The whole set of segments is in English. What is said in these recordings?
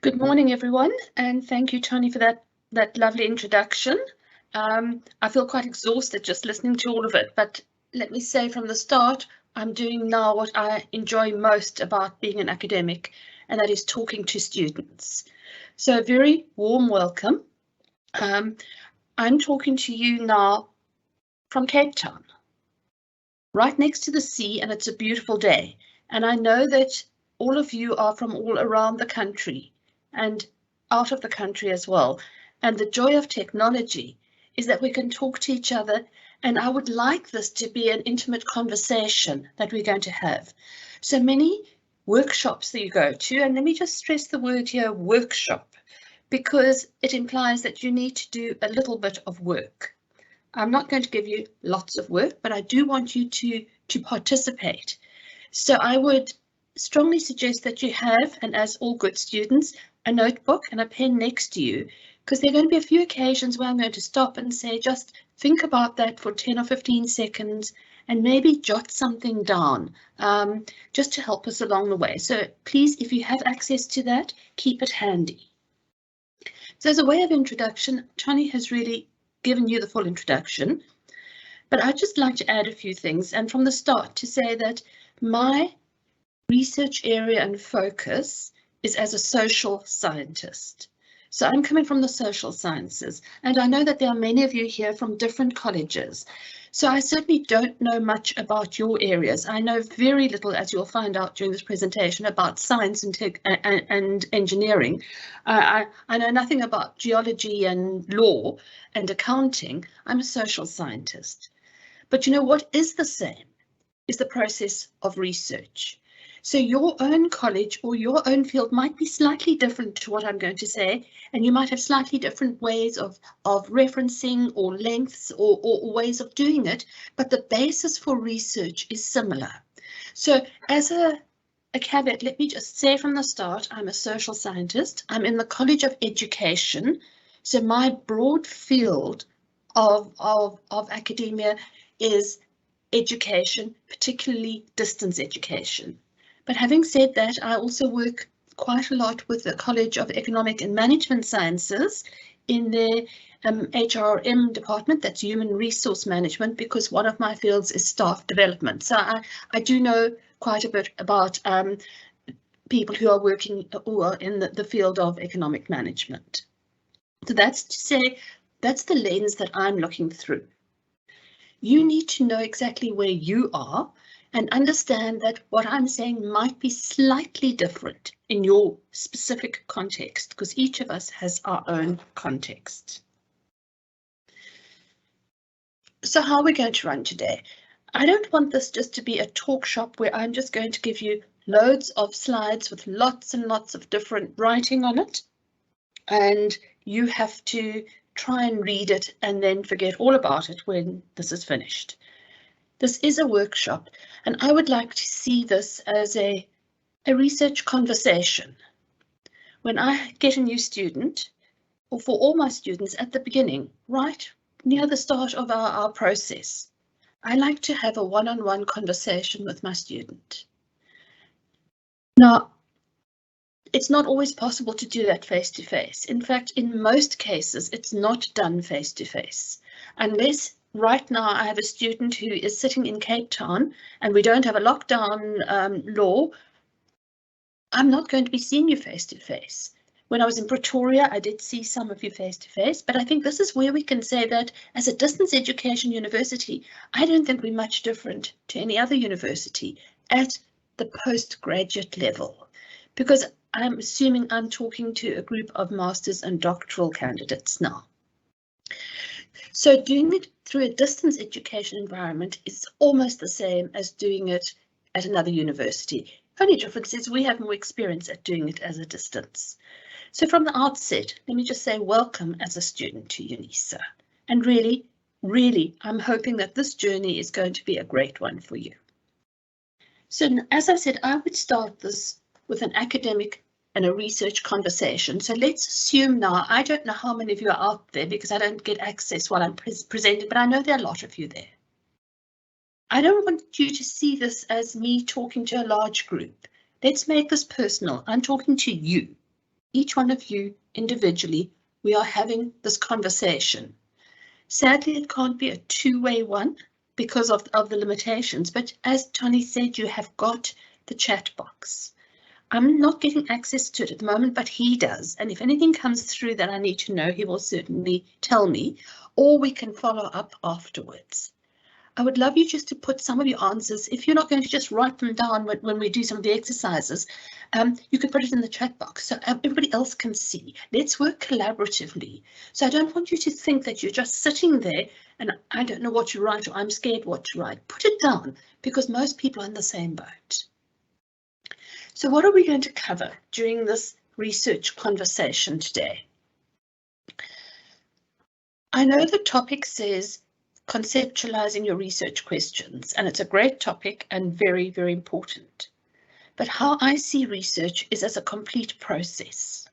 Good morning, everyone, and thank you, Tony, for that lovely introduction. I feel quite exhausted just listening to all of it, but let me say from the start, I'm doing now what I enjoy most about being an academic, and that is talking to students. So a very warm welcome. I'm talking to you now from Cape Town, right next to the sea, and it's a beautiful day. And I know that all of you are from all around the country and out of the country as well. And the joy of technology is that we can talk to each other, and I would like this to be an intimate conversation that we're going to have. So many workshops that you go to, and let me just stress the word here, workshop, because it implies that you need to do a little bit of work. I'm not going to give you lots of work, but I do want you to participate. So I would strongly suggest that you have, and as all good students, a notebook and a pen next to you, because there are going to be a few occasions where I'm going to stop and say, just think about that for 10 or 15 seconds and maybe jot something down just to help us along the way. So please, if you have access to that, keep it handy. So as a way of introduction, Tony has really given you the full introduction, but I'd just like to add a few things, and from the start to say that my research area and focus is as a social scientist. So I'm coming from the social sciences, and I know that there are many of you here from different colleges. So I certainly don't know much about your areas. I know very little, as you'll find out during this presentation, about science and engineering. I know nothing about geology and law and accounting. I'm a social scientist. But you know what is the same is the process of research. So your own college or your own field might be slightly different to what I'm going to say, and you might have slightly different ways of referencing or lengths or ways of doing it, but the basis for research is similar. So as a caveat, let me just say from the start, I'm a social scientist. I'm in the College of Education. So my broad field of academia is education, particularly distance education. But having said that, I also work quite a lot with the College of Economic and Management Sciences in their HRM department, that's Human Resource Management, because one of my fields is staff development. So I do know quite a bit about people who are working or in the field of economic management. So that's to say, that's the lens that I'm looking through. You need to know exactly where you are and understand that what I'm saying might be slightly different in your specific context, because each of us has our own context. So how are we going to run today? I don't want this just to be a talk shop where I'm just going to give you loads of slides with lots and lots of different writing on it, and you have to try and read it and then forget all about it when this is finished. This is a workshop, and I would like to see this as a research conversation. When I get a new student, or for all my students at the beginning, right near the start of our process, I like to have a one-on-one conversation with my student. Now, it's not always possible to do that face-to-face. In fact, in most cases, it's not done face-to-face, unless right now I have a student who is sitting in Cape Town and we don't have a lockdown law. I'm not going to be seeing you face-to-face. When I was in Pretoria, I did see some of you face-to-face, but I think this is where we can say that as a distance education university, I don't think we're much different to any other university at the postgraduate level, because I'm assuming I'm talking to a group of master's and doctoral candidates now. So doing it through a distance education environment is almost the same as doing it at another university. Only difference is we have more experience at doing it as a distance. So from the outset, let me just say welcome as a student to UNISA. And really, I'm hoping that this journey is going to be a great one for you. So as I said, I would start this with an academic and a research conversation. So let's assume now, I don't know how many of you are out there because I don't get access while I'm presenting, but I know there are a lot of you there. I don't want you to see this as me talking to a large group. Let's make this personal. I'm talking to you. each one of you individually, we are having this conversation. Sadly, it can't be a two-way one because of the limitations, but as Tony said, you have got the chat box. I'm not getting access to it at the moment, but he does. And if anything comes through that I need to know, he will certainly tell me, or we can follow up afterwards. I would love you just to put some of your answers, if you're not going to just write them down when we do some of the exercises, you could put it in the chat box so everybody else can see. Let's work collaboratively. So I don't want you to think that you're just sitting there and I don't know what to write or I'm scared what to write. Put it down because most people are in the same boat. So what are we going to cover during this research conversation today? I know the topic says conceptualizing your research questions, and it's a great topic and very, very important. But how I see research is as a complete process.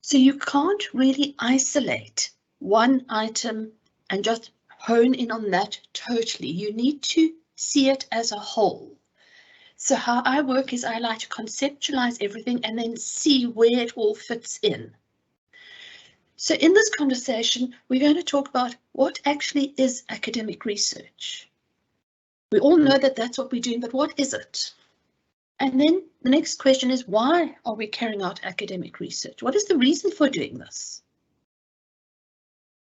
So you can't really isolate one item and just hone in on that totally. You need to see it as a whole. So how I work is I like to conceptualize everything and then see where it all fits in. So in this conversation, we're going to talk about what actually is academic research. We all know that that's what we're doing, but what is it? And then the next question is, why are we carrying out academic research? What is the reason for doing this?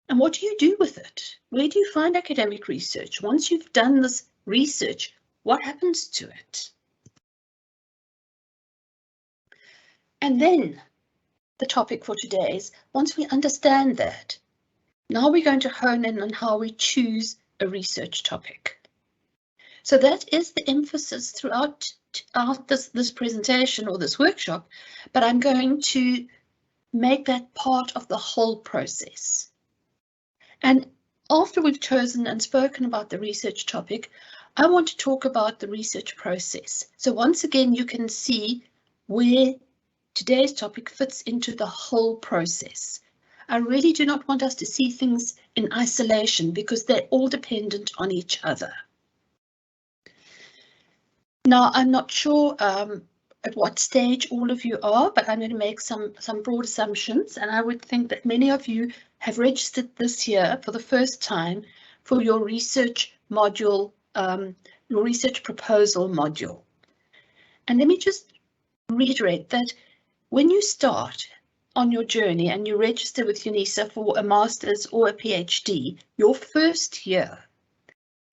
And what do you do with it? Where do you find academic research? Once you've done this research, what happens to it? And then the topic for today is, once we understand that, now we're going to hone in on how we choose a research topic. So that is the emphasis throughout this presentation or this workshop, but I'm going to make that part of the whole process. And after we've chosen and spoken about the research topic, I want to talk about the research process. So once again, you can see where today's topic fits into the whole process. I really do not want us to see things in isolation because they're all dependent on each other. Now, I'm not sure at what stage all of you are, but I'm going to make some broad assumptions, and I would think that many of you have registered this year for the first time for your research module, your research proposal module. And let me just reiterate that when you start on your journey and you register with UNISA for a master's or a PhD, your first year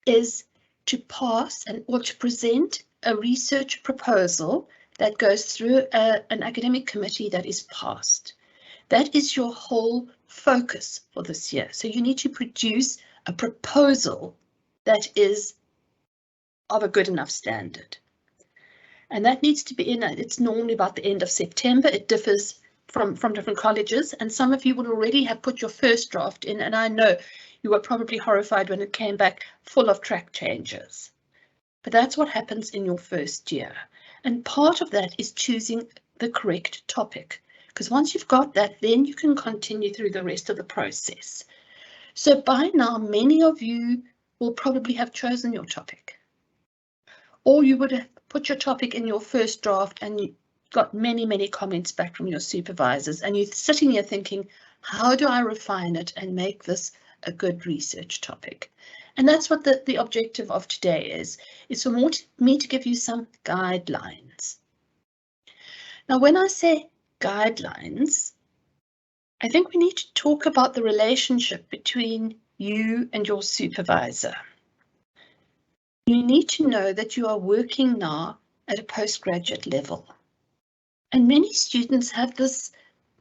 is to pass or to present a research proposal that goes through an academic committee that is passed. That is your whole focus for this year. So you need to produce a proposal that is of a good enough standard. And that needs to be in, it's normally about the end of September. It differs from different colleges, and some of you will already have put your first draft in, and I know you were probably horrified when it came back full of track changes. But that's what happens in your first year. And part of that is choosing the correct topic, because once you've got that, then you can continue through the rest of the process. So by now, many of you will probably have chosen your topic, or you would have put your topic in your first draft and you got many, many comments back from your supervisors, and you're sitting here thinking, how do I refine it and make this a good research topic? And that's what the objective of today is for me to give you some guidelines. Now, when I say guidelines, I think we need to talk about the relationship between you and your supervisor. You need to know that you are working now at a postgraduate level. And many students have this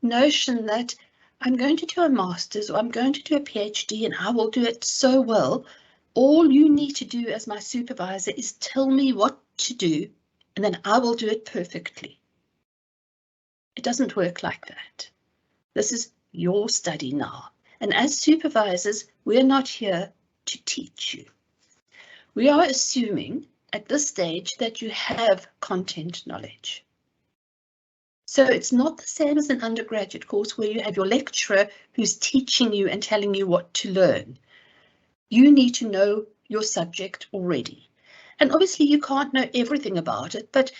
notion that I'm going to do a master's or I'm going to do a PhD and I will do it so well. All you need to do as my supervisor is tell me what to do, and then I will do it perfectly. It doesn't work like that. This is your study now. And as supervisors, we're not here to teach you. We are assuming at this stage that you have content knowledge. So it's not the same as an undergraduate course where you have your lecturer who's teaching you and telling you what to learn. You need to know your subject already. And obviously you can't know everything about it, but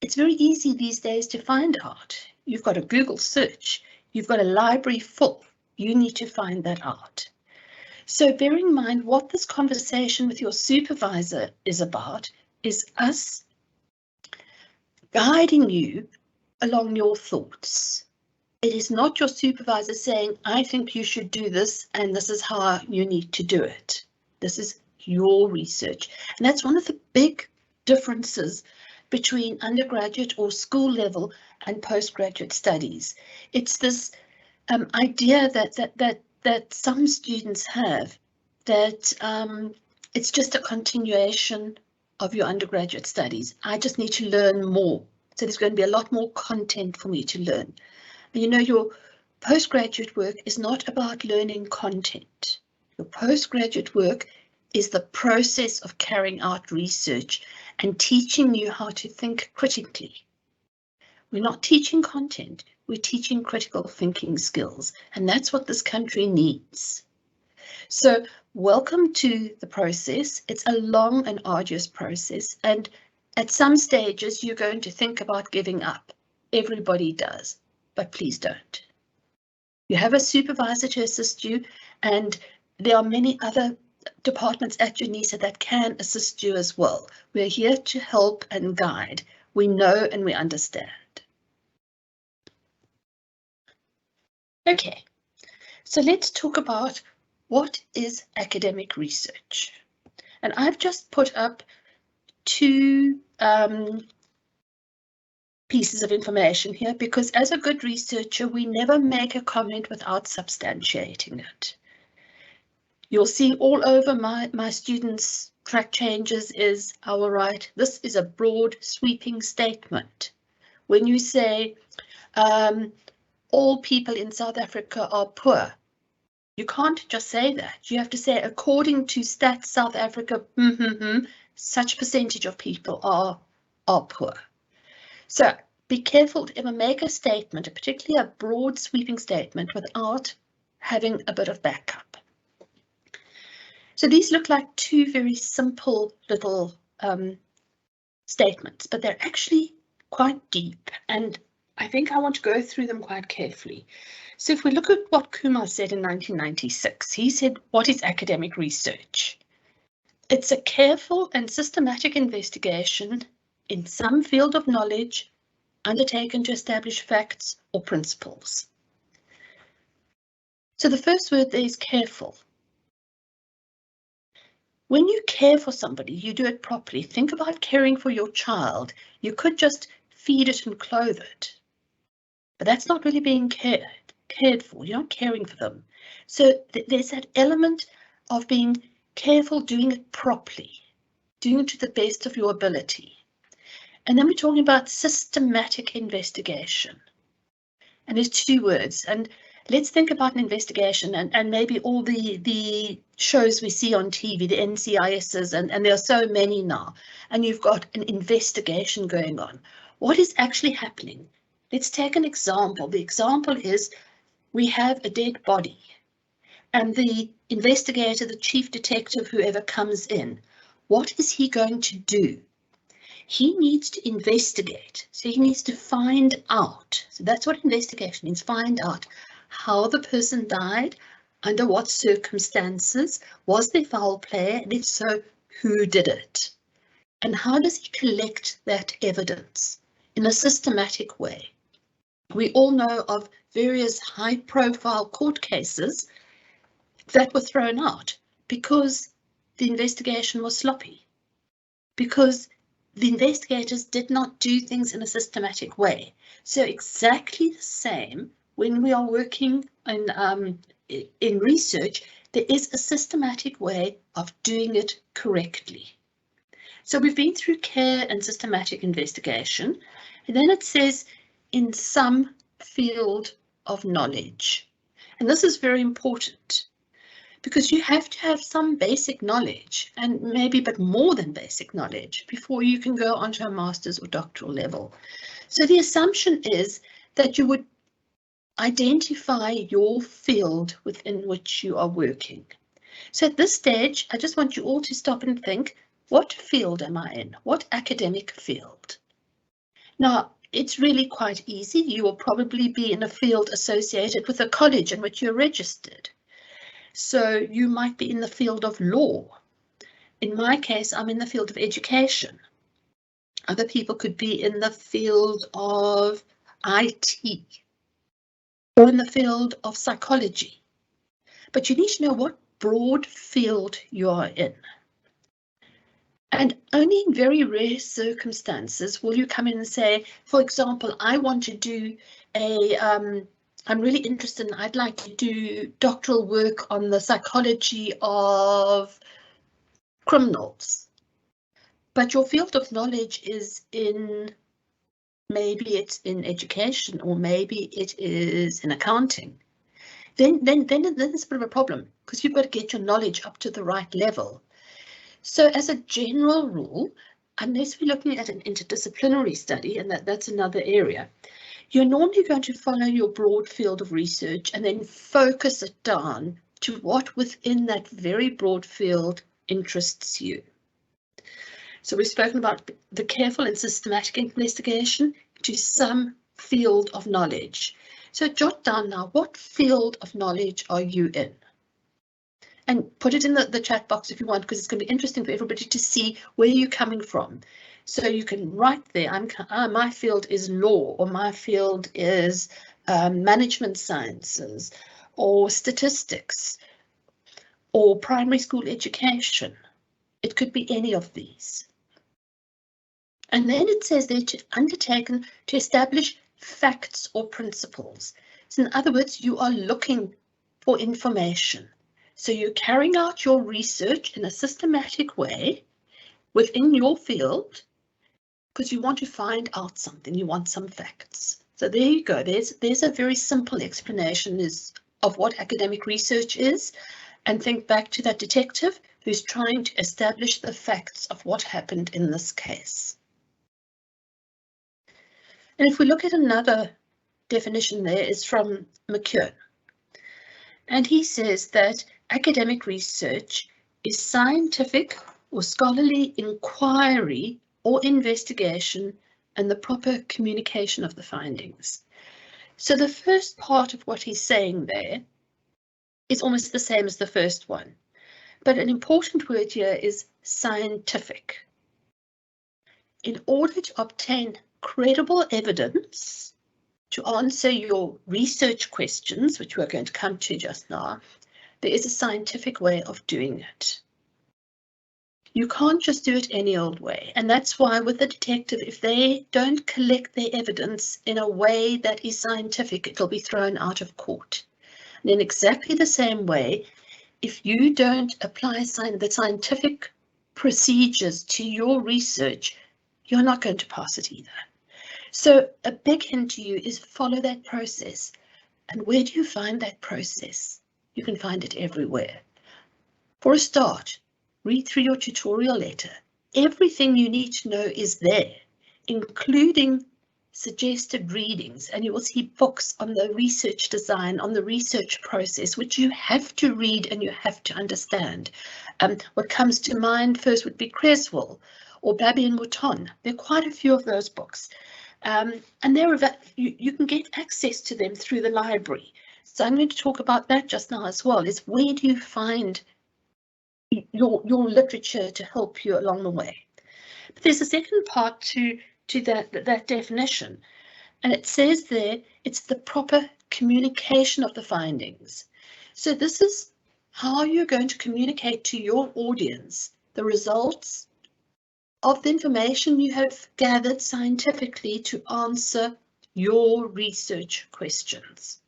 It's very easy these days to find out. You've got a Google search, you've got a library full. You need to find that out. So bear in mind what this conversation with your supervisor is about is us guiding you along your thoughts. It is not your supervisor saying, I think you should do this and this is how you need to do it. This is your research. And that's one of the big differences between undergraduate or school level and postgraduate studies. It's this idea that some students have that it's just a continuation of your undergraduate studies. I just need to learn more. So there's going to be a lot more content for me to learn. You know, your postgraduate work is not about learning content. Your postgraduate work is the process of carrying out research and teaching you how to think critically. We're not teaching content, we're teaching critical thinking skills, and that's what this country needs. So welcome to the process. It's a long and arduous process, and at some stages you're going to think about giving up. Everybody does. But please don't. You have a supervisor to assist you, and there are many other departments at UNISA that can assist you as well. We're here to help and guide. We know and we understand. Okay, so let's talk about what is academic research. And I've just put up two pieces of information here, because as a good researcher, we never make a comment without substantiating it. You'll see all over my students' track changes is, all right, this is a broad sweeping statement. When you say all people in South Africa are poor, you can't just say that. You have to say, according to Stats South Africa, such percentage of people are poor. So be careful to ever make a statement, particularly a broad sweeping statement, without having a bit of backup. So these look like two very simple little statements, but they're actually quite deep, and I think I want to go through them quite carefully. So if we look at what Kumar said in 1996, he said, what is academic research? It's a careful and systematic investigation in some field of knowledge undertaken to establish facts or principles. So the first word there is careful. When you care for somebody, you do it properly. Think about caring for your child. You could just feed it and clothe it, but that's not really being cared for. You're not caring for them. So there's that element of being careful, doing it properly, doing it to the best of your ability. And then we're talking about systematic investigation. And there's two words. And let's think about an investigation and maybe all the shows we see on TV, the NCISs, and there are so many now. And you've got an investigation going on. What is actually happening? Let's take an example. The example is we have a dead body. And the investigator, the chief detective, whoever comes in, what is he going to do? He needs to investigate, so he needs to find out. So that's what investigation means, find out how the person died, under what circumstances, was there foul play, and if so, who did it? And how does he collect that evidence in a systematic way? We all know of various high-profile court cases that were thrown out because the investigation was sloppy, because the investigators did not do things in a systematic way. So exactly the same when we are working in research, there is a systematic way of doing it correctly. So we've been through care and systematic investigation, and then it says in some field of knowledge. And this is very important, because you have to have some basic knowledge, and maybe but more than basic knowledge, before you can go onto a master's or doctoral level. So the assumption is that you would identify your field within which you are working. So at this stage, I just want you all to stop and think, what field am I in? What academic field? Now, it's really quite easy. You will probably be in a field associated with a college in which you're registered. So you might be in the field of law. In my case, I'm in the field of education. Other people could be in the field of IT or in the field of psychology. But you need to know what broad field you are in. And only in very rare circumstances will you come in and say, for example, I want to do I'm really interested in, I'd like to do doctoral work on the psychology of criminals. But your field of knowledge is in, maybe it's in education, or maybe it is in accounting. Then it's a bit of a problem, because you've got to get your knowledge up to the right level. So as a general rule, unless we're looking at an interdisciplinary study, and that's another area, you're normally going to follow your broad field of research and then focus it down to what within that very broad field interests you. So we've spoken about the careful and systematic investigation to some field of knowledge. So jot down now, what field of knowledge are you in? And put it in the chat box if you want, because it's going to be interesting for everybody to see where you're coming from. So you can write there, my field is law, or my field is management sciences, or statistics, or primary school education. It could be any of these. And then it says they're undertaken to establish facts or principles. So in other words, you are looking for information. So you're carrying out your research in a systematic way within your field because you want to find out something, you want some facts. So there you go, there's a very simple explanation of what academic research is, and think back to that detective who's trying to establish the facts of what happened in this case. And if we look at another definition, there is from McKeown. And he says that academic research is scientific or scholarly inquiry or investigation and the proper communication of the findings. So the first part of what he's saying there is almost the same as the first one, but an important word here is scientific. In order to obtain credible evidence to answer your research questions, which we're going to come to just now, there is a scientific way of doing it. You can't just do it any old way. And that's why with the detective, if they don't collect their evidence in a way that is scientific, it'll be thrown out of court. And in exactly the same way, if you don't apply the scientific procedures to your research, you're not going to pass it either. So a big hint to you is follow that process. And where do you find that process? You can find it everywhere. For a start, read through your tutorial letter. Everything you need to know is there, including suggested readings, and you will see books on the research design, on the research process, which you have to read and you have to understand. What comes to mind first would be Creswell or Babby and Mouton. There are quite a few of those books. And you can get access to them through the library. So I'm going to talk about that just now as well, is where do you find your literature to help you along the way. But there's a second part to that definition, and it says there it's the proper communication of the findings. So this is how you're going to communicate to your audience the results of the information you have gathered scientifically to answer your research questions.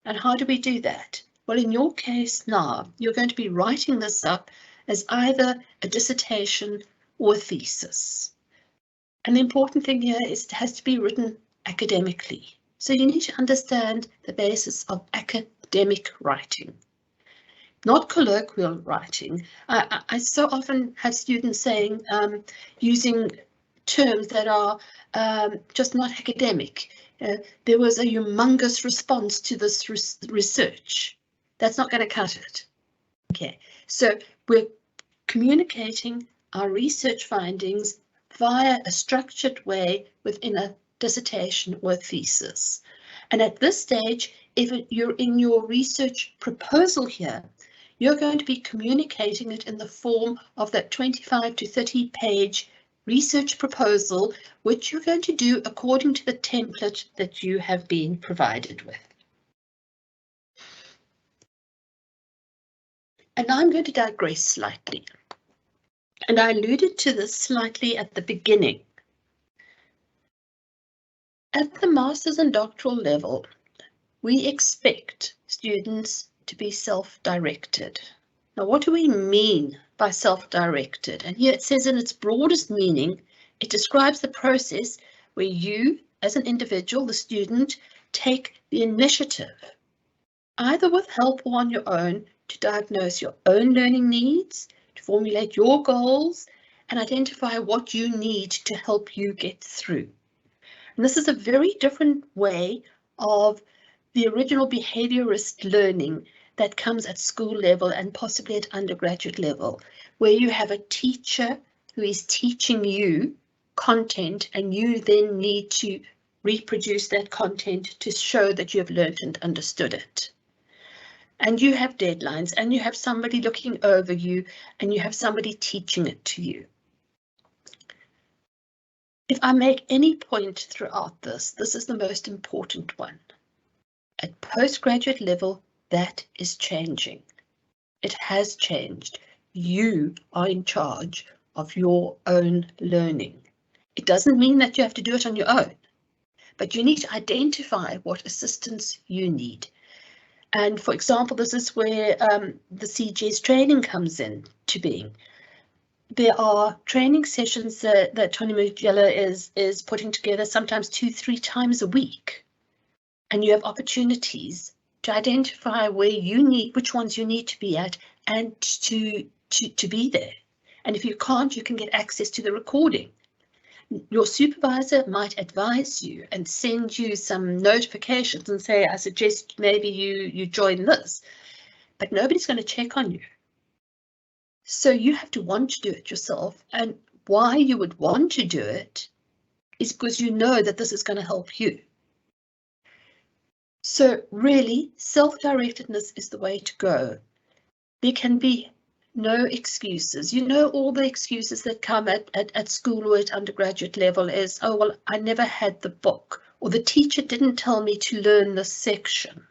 And how do we do that? Well, in your case now, you're going to be writing this up as either a dissertation or a thesis. And the important thing here is it has to be written academically. So you need to understand the basis of academic writing, not colloquial writing. I so often have students saying, using terms that are just not academic. There was a humongous response to this research. That's not going to cut it. Okay, so we're communicating our research findings via a structured way within a dissertation or a thesis. And at this stage, if you're in your research proposal here, you're going to be communicating it in the form of that 25 to 30 page research proposal, which you're going to do according to the template that you have been provided with. And now I'm going to digress slightly. And I alluded to this slightly at the beginning. At the master's and doctoral level, we expect students to be self-directed. Now, what do we mean by self-directed? And here it says in its broadest meaning, it describes the process where you, as an individual, the student, take the initiative, either with help or on your own, to diagnose your own learning needs, to formulate your goals, and identify what you need to help you get through. And this is a very different way of the original behaviorist learning that comes at school level and possibly at undergraduate level, where you have a teacher who is teaching you content and you then need to reproduce that content to show that you have learned and understood it. And you have deadlines and you have somebody looking over you and you have somebody teaching it to you. If I make any point throughout this, this is the most important one. At postgraduate level, that is changing. It has changed. You are in charge of your own learning. It doesn't mean that you have to do it on your own, but you need to identify what assistance you need. And for example, this is where the CG's training comes in to being. There are training sessions that Tony Mugella is putting together sometimes 2-3 times a week. And you have opportunities to identify where you need, which ones you need to be at, and to be there. And if you can't, you can get access to the recording. Your supervisor might advise you and send you some notifications and say, I suggest maybe you join this, but nobody's going to check on you. So you have to want to do it yourself. And why you would want to do it is because you know that this is going to help you. So really, self-directedness is the way to go. There can be no excuses. You know, all the excuses that come at school or at undergraduate level is, oh, well, I never had the book, or the teacher didn't tell me to learn this section.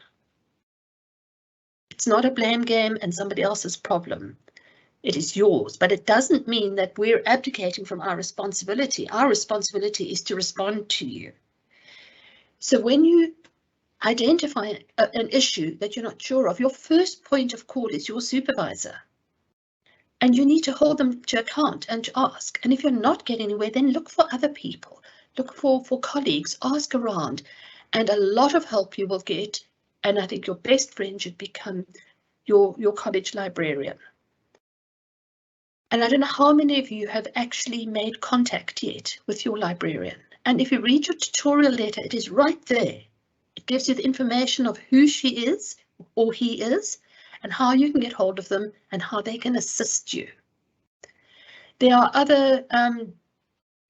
It's not a blame game and somebody else's problem. It is yours, but it doesn't mean that we're abdicating from our responsibility. Our responsibility is to respond to you. So when you identify an issue that you're not sure of, your first point of call is your supervisor. And you need to hold them to account and to ask. And if you're not getting anywhere, then look for other people. Look for colleagues, ask around, and a lot of help you will get. And I think your best friend should become your college librarian. And I don't know how many of you have actually made contact yet with your librarian. And if you read your tutorial letter, it is right there. It gives you the information of who she is or he is and how you can get hold of them and how they can assist you. There are other,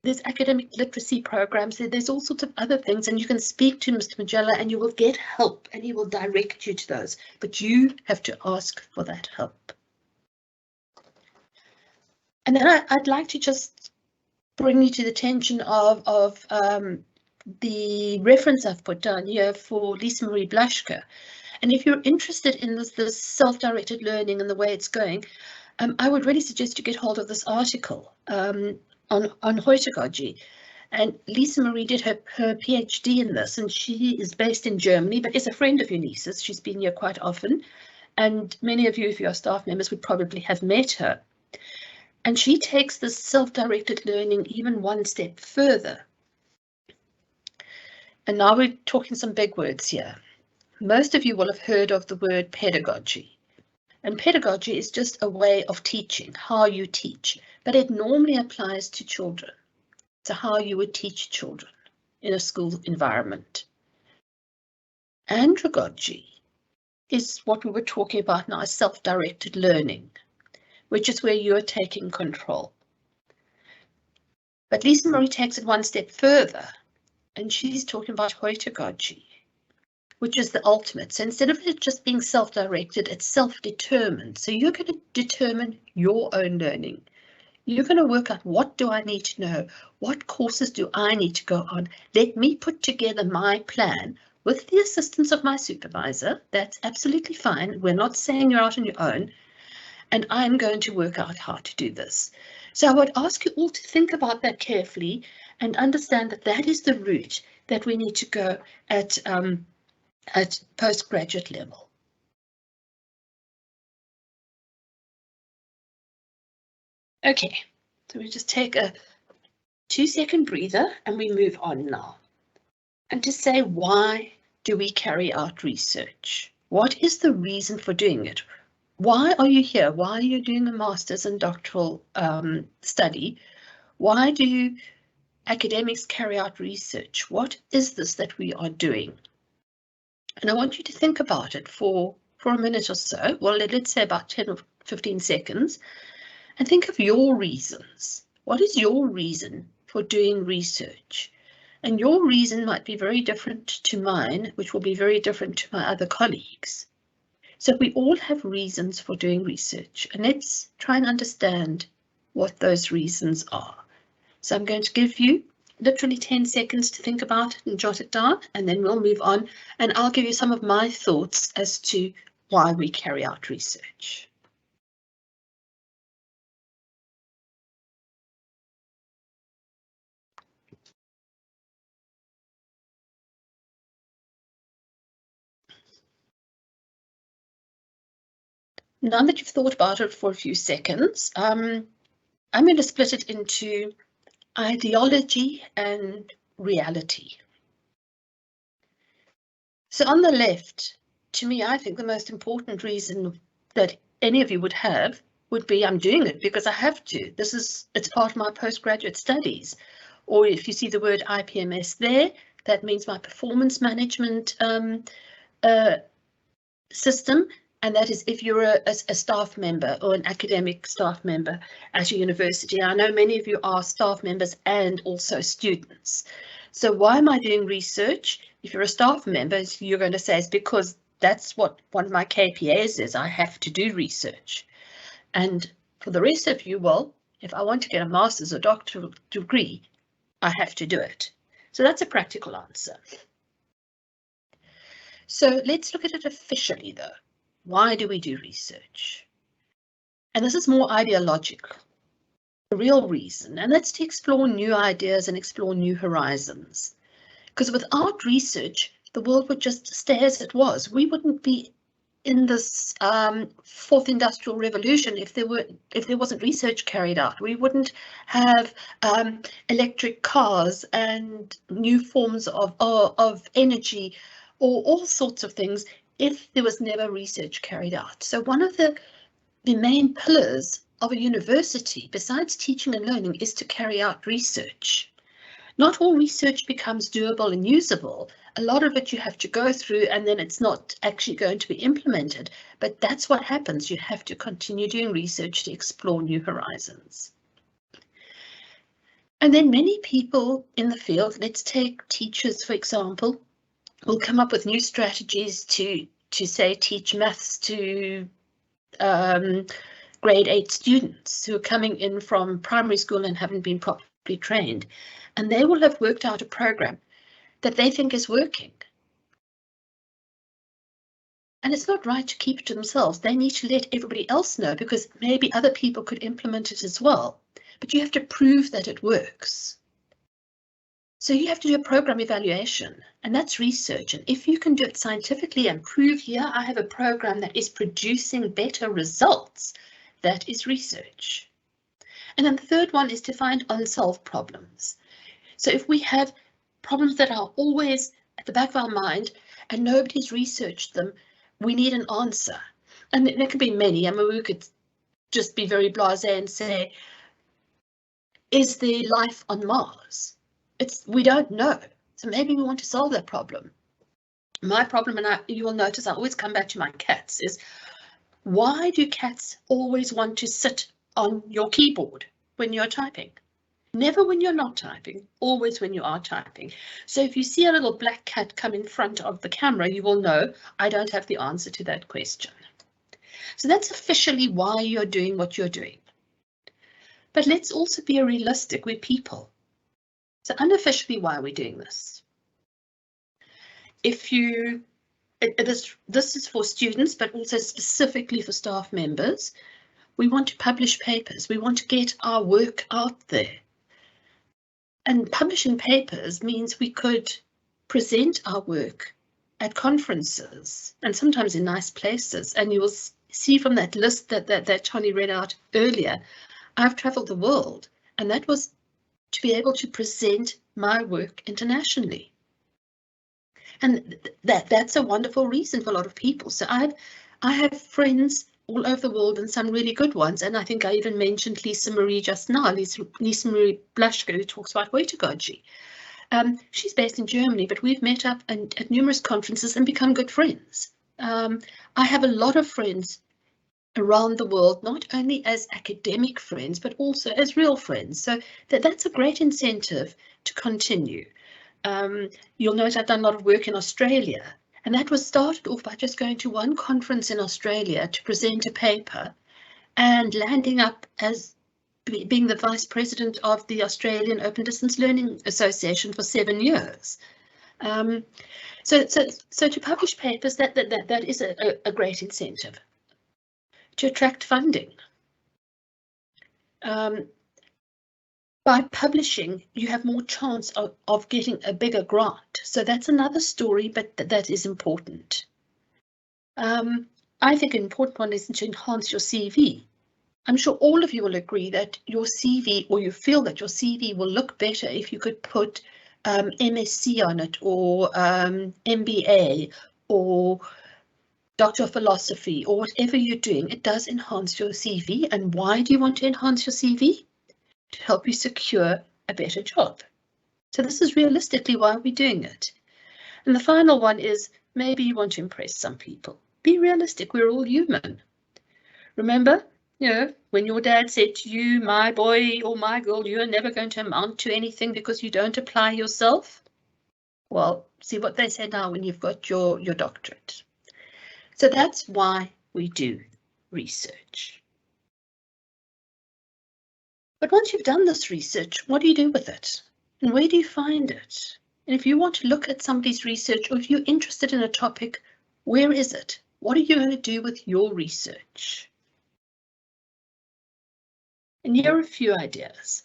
there's academic literacy programs, there's all sorts of other things, and you can speak to Mr. Mugella and you will get help and he will direct you to those, but you have to ask for that help. And then I'd like to just bring you to the attention of the reference I've put down here for Lisa Marie Blaschke. And if you're interested in this self-directed learning and the way it's going, I would really suggest you get hold of this article on heutagogy. And Lisa Marie did her PhD in this, and she is based in Germany, but is a friend of Eunice's. She's been here quite often, and many of you, if you're staff members, would probably have met her. And she takes this self-directed learning even one step further. And now we're talking some big words here. Most of you will have heard of the word pedagogy. And pedagogy is just a way of teaching, how you teach, but it normally applies to children, to how you would teach children in a school environment. Andragogy is what we were talking about now, self-directed learning, which is where you're taking control. But Lisa Marie takes it one step further, and she's talking about heutagogy, which is the ultimate. So instead of it just being self-directed, it's self-determined. So you're going to determine your own learning. You're going to work out, what do I need to know? What courses do I need to go on? Let me put together my plan with the assistance of my supervisor. That's absolutely fine. We're not saying you're out on your own. And I'm going to work out how to do this. So I would ask you all to think about that carefully and understand that that is the route that we need to go at postgraduate level. Okay, so we just take a 2-second breather and we move on now. And to say, why do we carry out research? What is the reason for doing it? Why are you here? Why are you doing a master's and doctoral study? Why do academics carry out research? What is this that we are doing? And I want you to think about it for a minute or so. Well, let's say about 10 or 15 seconds. And think of your reasons. What is your reason for doing research? And your reason might be very different to mine, which will be very different to my other colleagues. So we all have reasons for doing research, and let's try and understand what those reasons are. So I'm going to give you literally 10 seconds to think about it and jot it down, and then we'll move on, and I'll give you some of my thoughts as to why we carry out research. Now that you've thought about it for a few seconds, I'm going to split it into ideology and reality. So on the left, to me, I think the most important reason that any of you would have would be, I'm doing it because I have to. It's part of my postgraduate studies. Or if you see the word IPMS there, that means my performance management system. And that is if you're a staff member or an academic staff member at a university. I know many of you are staff members and also students. So why am I doing research? If you're a staff member, you're going to say it's because that's what one of my KPIs is. I have to do research. And for the rest of you, well, if I want to get a master's or doctoral degree, I have to do it. So that's a practical answer. So let's look at it officially, though. Why do we do research? And this is more ideological, the real reason, and that's to explore new ideas and explore new horizons. Because without research, the world would just stay as it was. We wouldn't be in this fourth industrial revolution if there wasn't research carried out. We wouldn't have electric cars and new forms of energy or all sorts of things if there was never research carried out. So one of the main pillars of a university, besides teaching and learning, is to carry out research. Not all research becomes doable and usable. A lot of it you have to go through and then it's not actually going to be implemented. But that's what happens. You have to continue doing research to explore new horizons. And then many people in the field, let's take teachers, for example, will come up with new strategies to say teach maths to grade 8 students who are coming in from primary school and haven't been properly trained. And they will have worked out a program that they think is working. And it's not right to keep it to themselves. They need to let everybody else know because maybe other people could implement it as well. But you have to prove that it works. So you have to do a program evaluation, and that's research. And if you can do it scientifically and prove here, I have a program that is producing better results, that is research. And then the third one is to find unsolved problems. So if we have problems that are always at the back of our mind and nobody's researched them, we need an answer. And there could be many. I mean, we could just be very blasé and say, is there life on Mars? We don't know. So maybe we want to solve that problem. My problem, and you will notice I always come back to my cats, is why do cats always want to sit on your keyboard when you're typing? Never when you're not typing, always when you are typing. So if you see a little black cat come in front of the camera, you will know I don't have the answer to that question. So that's officially why you're doing what you're doing. But let's also be realistic, we're people. So unofficially, why are we doing this? If you, this is for students, but also specifically for staff members, we want to publish papers, we want to get our work out there. And publishing papers means we could present our work at conferences and sometimes in nice places. And you will see from that list that Tony read out earlier, I've traveled the world, and that was to be able to present my work internationally. And that's a wonderful reason for a lot of people. So I have friends all over the world and some really good ones. And I think I even mentioned Lisa Marie just now, Lisa Marie Blaschke, who talks about Goethe. She's based in Germany, but we've met up at numerous conferences and become good friends. I have a lot of friends around the world, not only as academic friends, but also as real friends. So that's a great incentive to continue. You'll note I've done a lot of work in Australia, and that was started off by just going to one conference in Australia to present a paper and landing up as being the vice president of the Australian Open Distance Learning Association for 7 years. So to publish papers, that is a great incentive. To attract funding. By publishing, you have more chance of getting a bigger grant. So that's another story, but that is important. I think an important one is to enhance your CV. I'm sure all of you will agree that your CV, or you feel that your CV will look better if you could put MSc on it, or MBA, or Doctor of Philosophy, or whatever you're doing. It does enhance your CV. And why do you want to enhance your CV? To help you secure a better job. So this is realistically why we're doing it. And the final one is maybe you want to impress some people. Be realistic, we're all human. Remember, when your dad said to you, my boy or my girl, you're never going to amount to anything because you don't apply yourself. Well, see what they say now when you've got your doctorate. So that's why we do research. But once you've done this research, what do you do with it? And where do you find it? And if you want to look at somebody's research, or if you're interested in a topic, where is it? What are you going to do with your research? And here are a few ideas.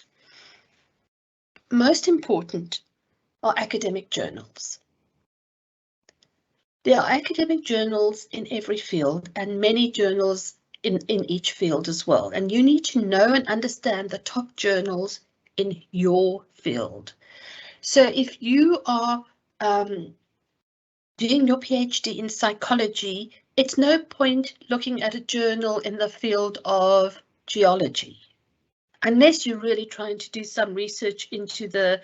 Most important are academic journals. There are academic journals in every field and many journals in each field as well. And you need to know and understand the top journals in your field. So if you are doing your PhD in psychology, it's no point looking at a journal in the field of geology, unless you're really trying to do some research into the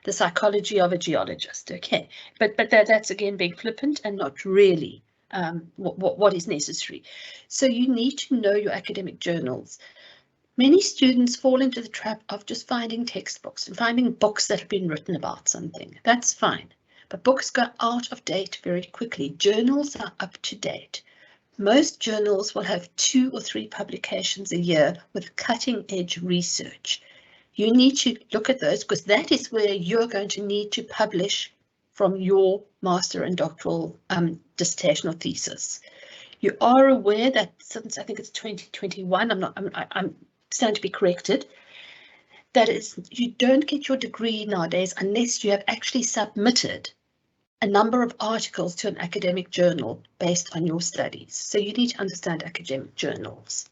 psychology of a geologist. Okay, but that's again being flippant and not really what is necessary. So you need to know your academic journals. Many students fall into the trap of just finding textbooks and finding books that have been written about something. That's fine, but books go out of date very quickly. Journals are up to date. Most journals will have 2 or 3 publications a year with cutting-edge research. You need to look at those because that is where you're going to need to publish from your master and doctoral dissertation or thesis. You are aware that since I think it's 2021, I'm stand to be corrected, that is, you don't get your degree nowadays unless you have actually submitted a number of articles to an academic journal based on your studies. So you need to understand academic journals.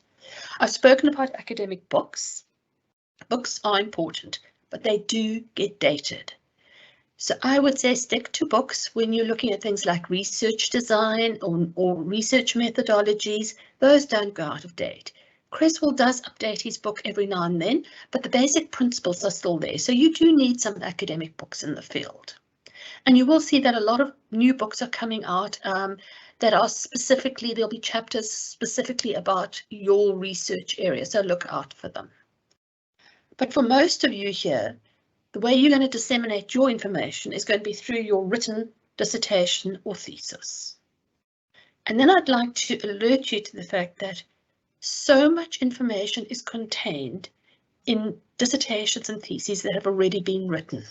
I've spoken about academic books. Books are important, but they do get dated. So I would say stick to books when you're looking at things like research design or research methodologies. Those don't go out of date. Creswell does update his book every now and then, but the basic principles are still there. So you do need some academic books in the field. And you will see that a lot of new books are coming out that are specifically, there'll be chapters specifically about your research area, so look out for them. But for most of you here, the way you're going to disseminate your information is going to be through your written dissertation or thesis. And then I'd like to alert you to the fact that so much information is contained in dissertations and theses that have already been written.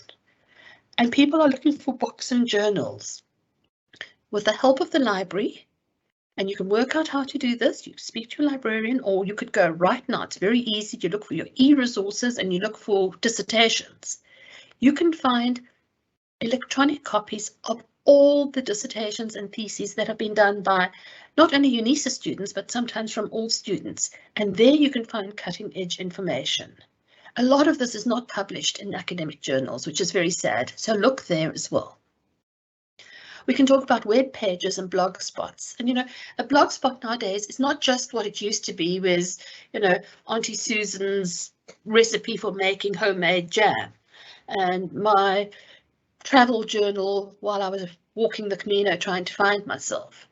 And people are looking for books and journals. With the help of the library, and you can work out how to do this, you speak to a librarian, or you could go right now, it's very easy, you look for your e-resources and you look for dissertations. You can find electronic copies of all the dissertations and theses that have been done by not only UNISA students, but sometimes from all students. And there you can find cutting edge information. A lot of this is not published in academic journals, which is very sad. So look there as well. We can talk about web pages and blog spots. And, you know, a blog spot nowadays is not just what it used to be with, you know, Auntie Susan's recipe for making homemade jam and my travel journal while I was walking the Camino trying to find myself.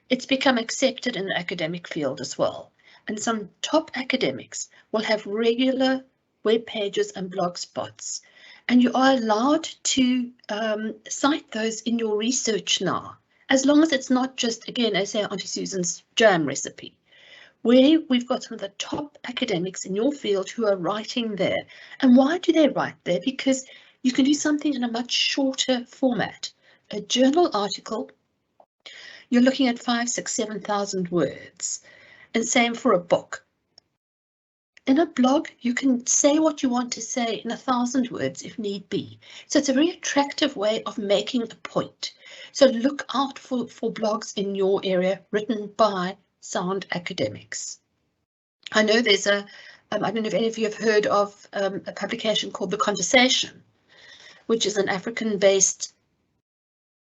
It's become accepted in the academic field as well. And some top academics will have regular web pages and blog spots. And you are allowed to cite those in your research now, as long as it's not just, again, as I say, Auntie Susan's jam recipe, where we've got some of the top academics in your field who are writing there. And why do they write there? Because you can do something in a much shorter format. A journal article, you're looking at 5,000, 6,000, 7,000 words, and same for a book. In a blog, you can say what you want to say in 1,000 words if need be. So it's a very attractive way of making a point. So look out for blogs in your area written by sound academics. I know there's I don't know if any of you have heard of a publication called The Conversation, which is an African-based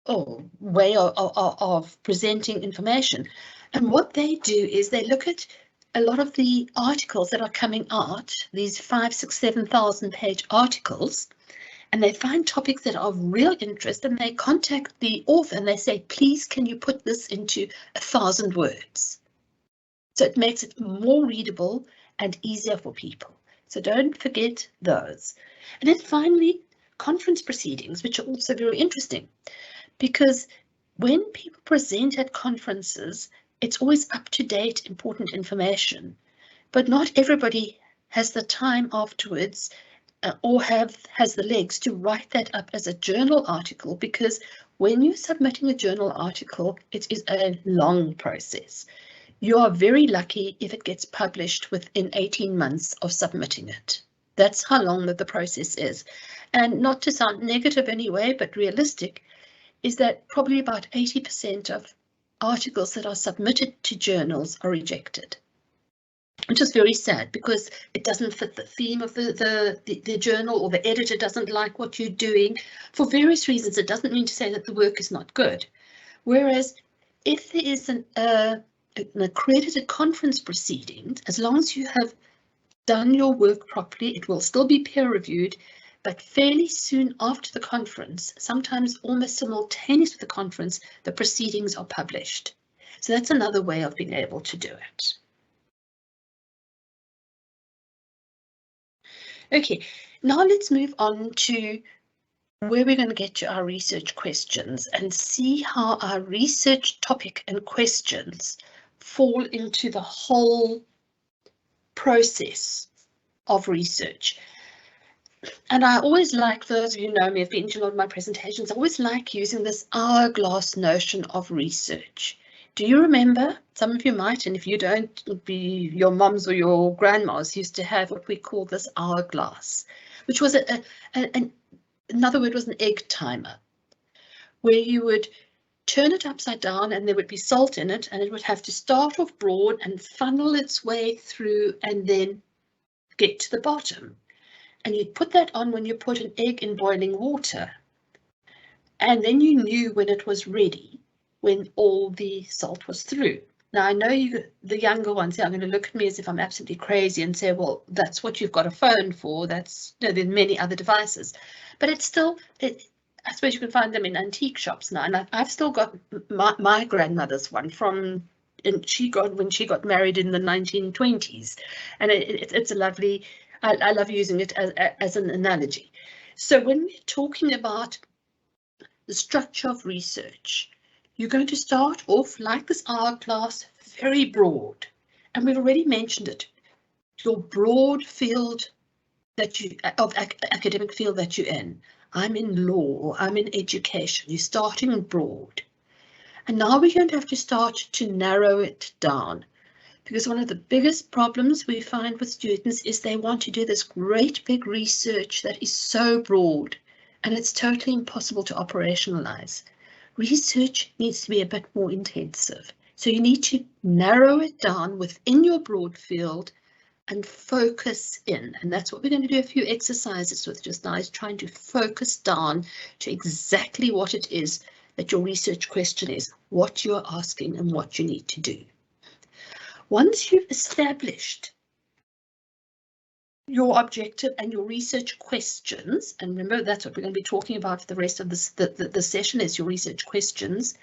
way of presenting information. And what they do is they look at a lot of the articles that are coming out, these 5,000, 6,000, 7,000 page articles, and they find topics that are of real interest, and they contact the author and they say, please, can you put this into 1,000 words? So it makes it more readable and easier for people. So don't forget those. And then finally, conference proceedings, which are also very interesting, because when people present at conferences, it's always up-to-date, important information, but not everybody has the time afterwards or has the legs to write that up as a journal article, because when you're submitting a journal article, it is a long process. You are very lucky if it gets published within 18 months of submitting it. That's how long that the process is. And not to sound negative anyway, but realistic, is that probably about 80% of articles that are submitted to journals are rejected, which is very sad because it doesn't fit the theme of the journal, or the editor doesn't like what you're doing. For various reasons, it doesn't mean to say that the work is not good. Whereas if there is an accredited conference proceeding, as long as you have done your work properly, it will still be peer reviewed, but fairly soon after the conference, sometimes almost simultaneous with the conference, the proceedings are published. So that's another way of being able to do it. Okay, now let's move on to where we're going to get to our research questions and see how our research topic and questions fall into the whole process of research. And I always like, for those of you who know me, have been to a lot of my presentations, I always like using this hourglass notion of research. Do you remember? Some of you might, and if you don't, it would be your mums or your grandmas used to have what we call this hourglass, which was another word was an egg timer, where you would turn it upside down and there would be salt in it, and it would have to start off broad and funnel its way through and then get to the bottom. And you'd put that on when you put an egg in boiling water. And then you knew when it was ready, when all the salt was through. Now, I know the younger ones here are going to look at me as if I'm absolutely crazy and say, well, that's what you've got a phone for. That's, you know, there's many other devices. But it's still, I suppose you can find them in antique shops now. And I've still got my grandmother's one from, and when she got married in the 1920s. And it's a lovely I love using it as an analogy. So when we're talking about the structure of research, you're going to start off like this hourglass, very broad. And we've already mentioned it. Your broad field that you academic field that you're in. I'm in law, or I'm in education. You're starting broad. And now we're going to have to start to narrow it down, because one of the biggest problems we find with students is they want to do this great big research that is so broad, and it's totally impossible to operationalize. Research needs to be a bit more intensive. So you need to narrow it down within your broad field and focus in. And that's what we're going to do a few exercises with just now, is trying to focus down to exactly what it is that your research question is, what you're asking and what you need to do. Once you've established your objective and your research questions, and remember that's what we're going to be talking about for the rest of this, the session is your research questions,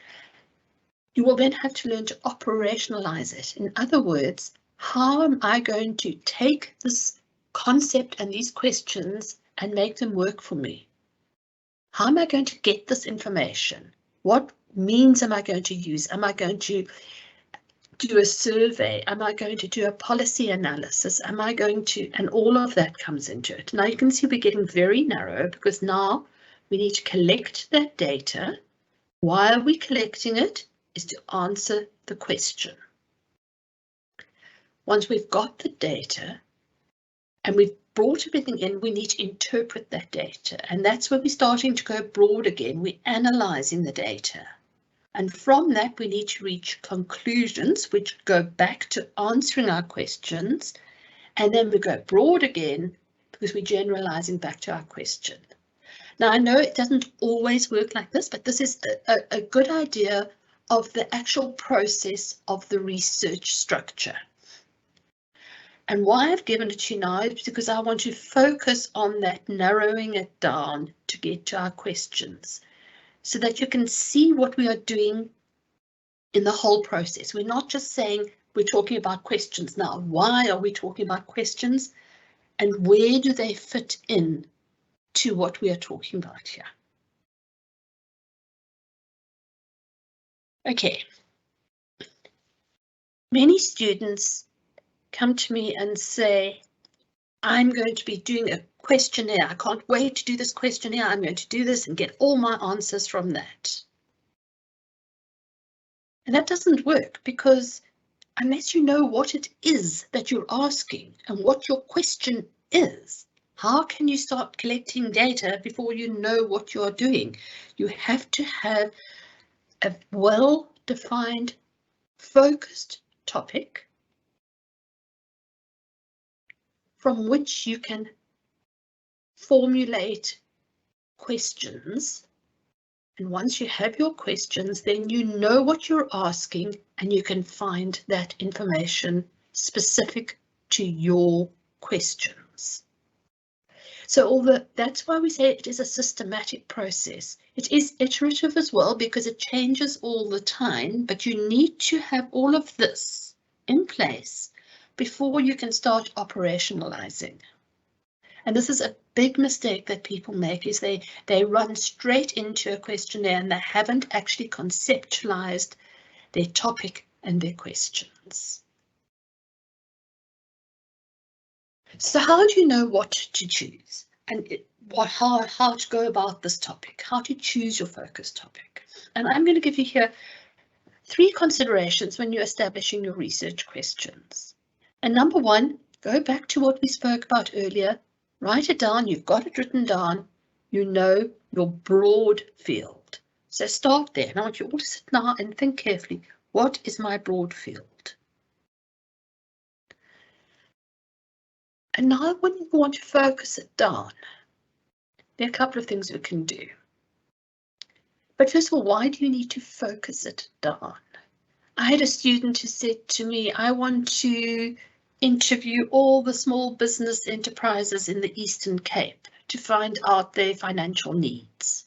you will then have to learn to operationalize it. In other words, how am I going to take this concept and these questions and make them work for me? How am I going to get this information? What means am I going to use? Am I going to do a survey? Am I going to do a policy analysis? Am I going to, and all of that comes into it. Now you can see we're getting very narrow, because now we need to collect that data. Why are we collecting it? Is to answer the question. Once we've got the data and we've brought everything in, we need to interpret that data. And that's where we're starting to go broad again. We're analysing the data. And from that, we need to reach conclusions, which go back to answering our questions. And then we go broad again, because we're generalising back to our question. Now, I know it doesn't always work like this, but this is a good idea of the actual process of the research structure. And why I've given it to you now is because I want to focus on that, narrowing it down to get to our questions, so that you can see what we are doing in the whole process. We're not just saying we're talking about questions now. Why are we talking about questions? And where do they fit in to what we are talking about here? Okay. Many students come to me and say, I'm going to be doing a questionnaire. I can't wait to do this questionnaire. I'm going to do this and get all my answers from that. And that doesn't work, because unless you know what it is that you're asking and what your question is, how can you start collecting data before you know what you're doing? You have to have a well-defined, focused topic from which you can formulate questions. And once you have your questions, then you know what you're asking and you can find that information specific to your questions. So that's why we say it is a systematic process. It is iterative as well, because it changes all the time, but you need to have all of this in place before you can start operationalizing. And this is a big mistake that people make, is they run straight into a questionnaire and they haven't actually conceptualized their topic and their questions. So how do you know what to choose and how to go about this topic, how to choose your focus topic? And I'm going to give you here 3 considerations when you're establishing your research questions. And number 1, go back to what we spoke about earlier. Write it down. You've got it written down. You know your broad field. So start there. And I want you all to sit now and think carefully. What is my broad field? And now when you want to focus it down, there are a couple of things we can do. But first of all, why do you need to focus it down? I had a student who said to me, I want to interview all the small business enterprises in the Eastern Cape to find out their financial needs.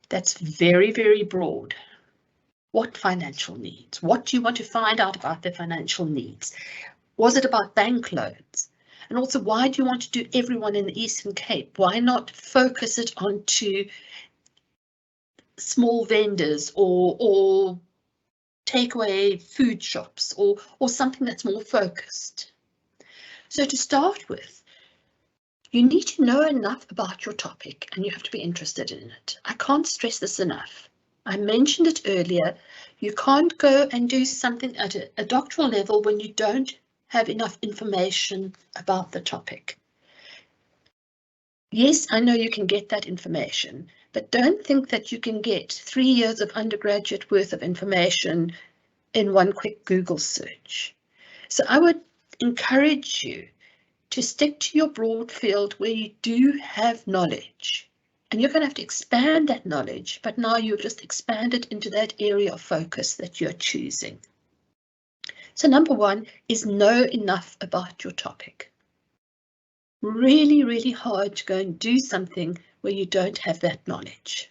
That's very, very broad. What financial needs? What do you want to find out about their financial needs? Was it about bank loans? And also, why do you want to do everyone in the Eastern Cape? Why not focus it onto small vendors or takeaway food shops or something that's more focused? So to start with, you need to know enough about your topic and you have to be interested in it. I can't stress this enough. I mentioned it earlier. You can't go and do something at a doctoral level when you don't have enough information about the topic. Yes, I know you can get that information, but don't think that you can get 3 years of undergraduate worth of information in one quick Google search. So I would encourage you to stick to your broad field where you do have knowledge. And you're going to have to expand that knowledge, but now you've just expanded into that area of focus that you're choosing. So number one is know enough about your topic. Really, really hard to go and do something where you don't have that knowledge.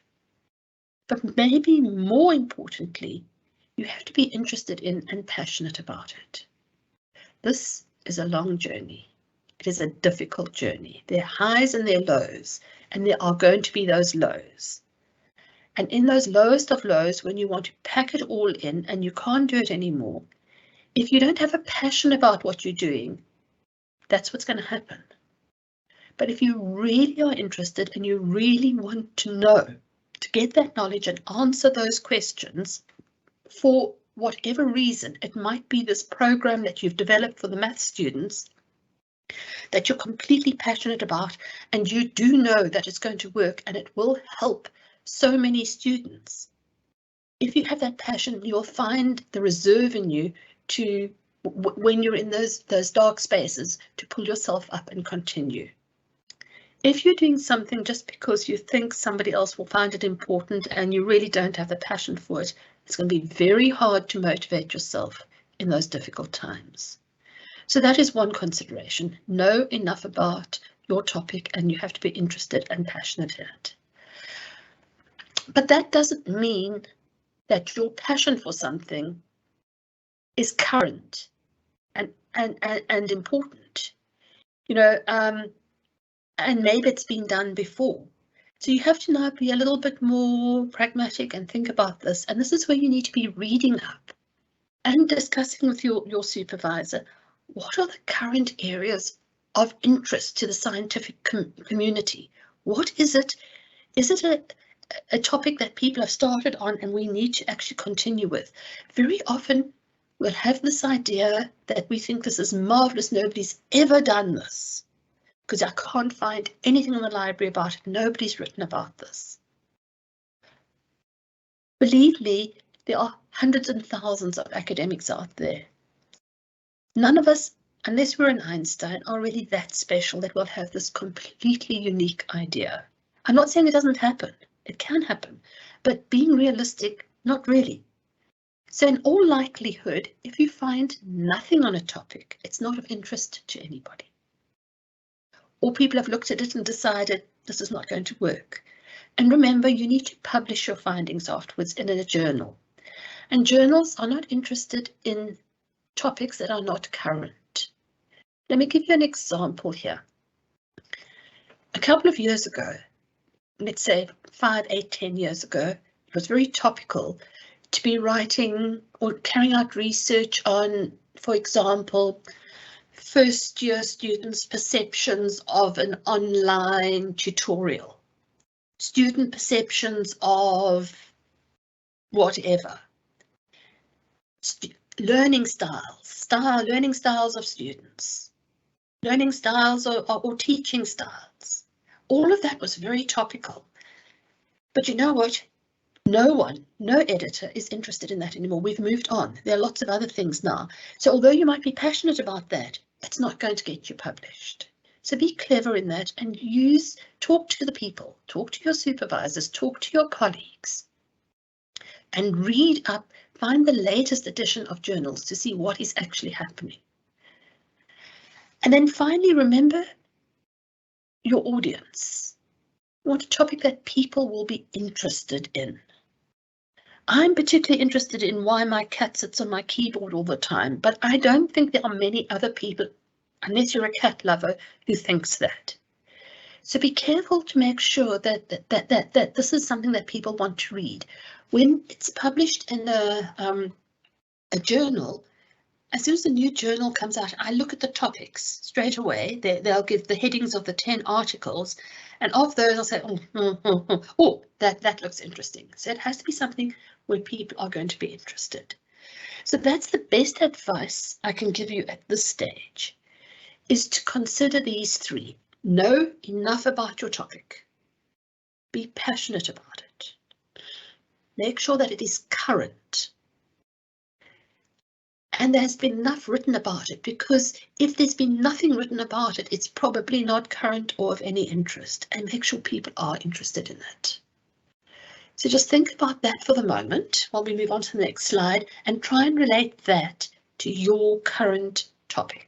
But maybe more importantly, you have to be interested in and passionate about it. This is a long journey. It is a difficult journey. There are highs and there are lows, and there are going to be those lows. And in those lowest of lows, when you want to pack it all in and you can't do it anymore, if you don't have a passion about what you're doing, that's what's going to happen. But if you really are interested and you really want to know, to get that knowledge and answer those questions, for whatever reason, it might be this program that you've developed for the math students that you're completely passionate about, and you do know that it's going to work and it will help so many students. If you have that passion, you'll find the reserve in you to, when you're in those dark spaces, to pull yourself up and continue. If you're doing something just because you think somebody else will find it important and you really don't have the passion for it, it's going to be very hard to motivate yourself in those difficult times. So that is one consideration. Know enough about your topic and you have to be interested and passionate in it. But that doesn't mean that your passion for something is current and important. You know, and maybe it's been done before. So you have to now be a little bit more pragmatic and think about this. And this is where you need to be reading up and discussing with your supervisor, what are the current areas of interest to the scientific community? What is it? Is it a topic that people have started on and we need to actually continue with? Very often we'll have this idea that we think this is marvelous, nobody's ever done this, because I can't find anything in the library about it. Nobody's written about this. Believe me, there are hundreds and thousands of academics out there. None of us, unless we're an Einstein, are really that special that we'll have this completely unique idea. I'm not saying it doesn't happen. It can happen, but being realistic, not really. So in all likelihood, if you find nothing on a topic, it's not of interest to anybody. Or people have looked at it and decided this is not going to work. And remember, you need to publish your findings afterwards in a journal. And journals are not interested in topics that are not current. Let me give you an example here. A couple of years ago, let's say 5, 8, 10 years ago, it was very topical to be writing or carrying out research on, for example, first year students' perceptions of an online tutorial, student perceptions of whatever, learning styles of students, learning styles or teaching styles. All of that was very topical. But you know what? No editor is interested in that anymore. We've moved on. There are lots of other things now. So although you might be passionate about that, it's not going to get you published. So be clever in that and talk to the people, talk to your supervisors, talk to your colleagues, and read up, find the latest edition of journals to see what is actually happening. And then finally, remember your audience. You want a topic that people will be interested in. I'm particularly interested in why my cat sits on my keyboard all the time, but I don't think there are many other people unless you're a cat lover who thinks that. So be careful to make sure that this is something that people want to read. When it's published in a journal, as soon as a new journal comes out, I look at the topics straight away. They'll give the headings of the 10 articles, and of those I'll say, oh, that looks interesting. So it has to be something where people are going to be interested. So that's the best advice I can give you at this stage, is to consider these three. Know enough about your topic. Be passionate about it. Make sure that it is current. And there's been enough written about it, because if there's been nothing written about it, it's probably not current or of any interest, and make sure people are interested in it. So just think about that for the moment while we move on to the next slide, and try and relate that to your current topic.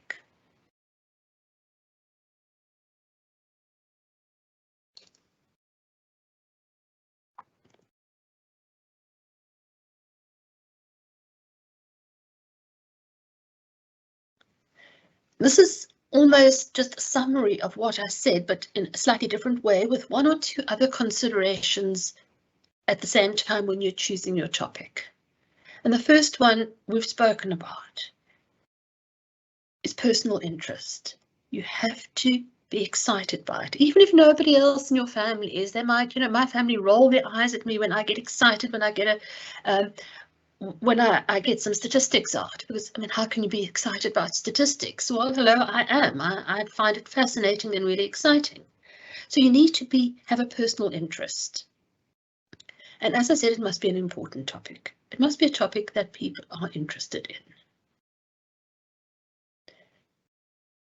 This is almost just a summary of what I said, but in a slightly different way, with one or two other considerations at the same time when you're choosing your topic. And the first one we've spoken about is personal interest. You have to be excited by it. Even if nobody else in your family is, they might, my family roll their eyes at me when I get excited, when I get I get some statistics out, because I mean, how can you be excited about statistics? Well, hello, I am. I find it fascinating and really exciting. So you need to have a personal interest. And as I said, it must be an important topic. It must be a topic that people are interested in.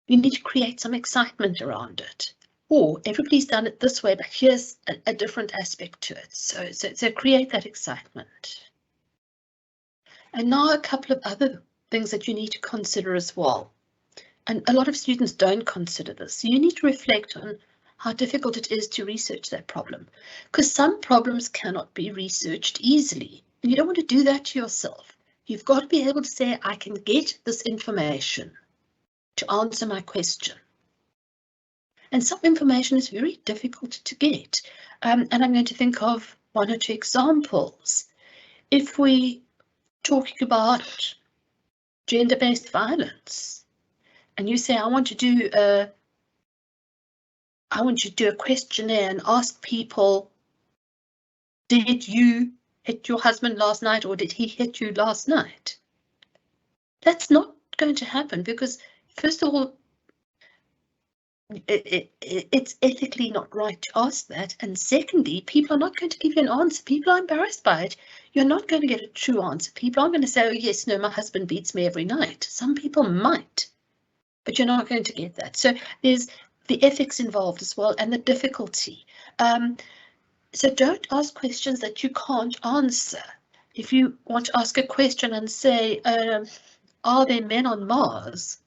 You need to create some excitement around it. Or everybody's done it this way, but here's a different aspect to it. So create that excitement. And now a couple of other things that you need to consider as well. And a lot of students don't consider this. You need to reflect on how difficult it is to research that problem, because some problems cannot be researched easily. And you don't want to do that to yourself. You've got to be able to say, I can get this information to answer my question. And some information is very difficult to get. And I'm going to think of one or two examples. If we talking about gender-based violence, and you say, I want to do a questionnaire and ask people, did you hit your husband last night, or did he hit you last night? That's not going to happen, because first of all, it's ethically not right to ask that, and secondly, people are not going to give you an answer. People are embarrassed by it. You're not going to get a true answer. People aren't going to say, oh yes, no, my husband beats me every night. Some people might, but you're not going to get that. So there's the ethics involved as well, and the difficulty. So don't ask questions that you can't answer. If you want to ask a question and say, are there men on Mars?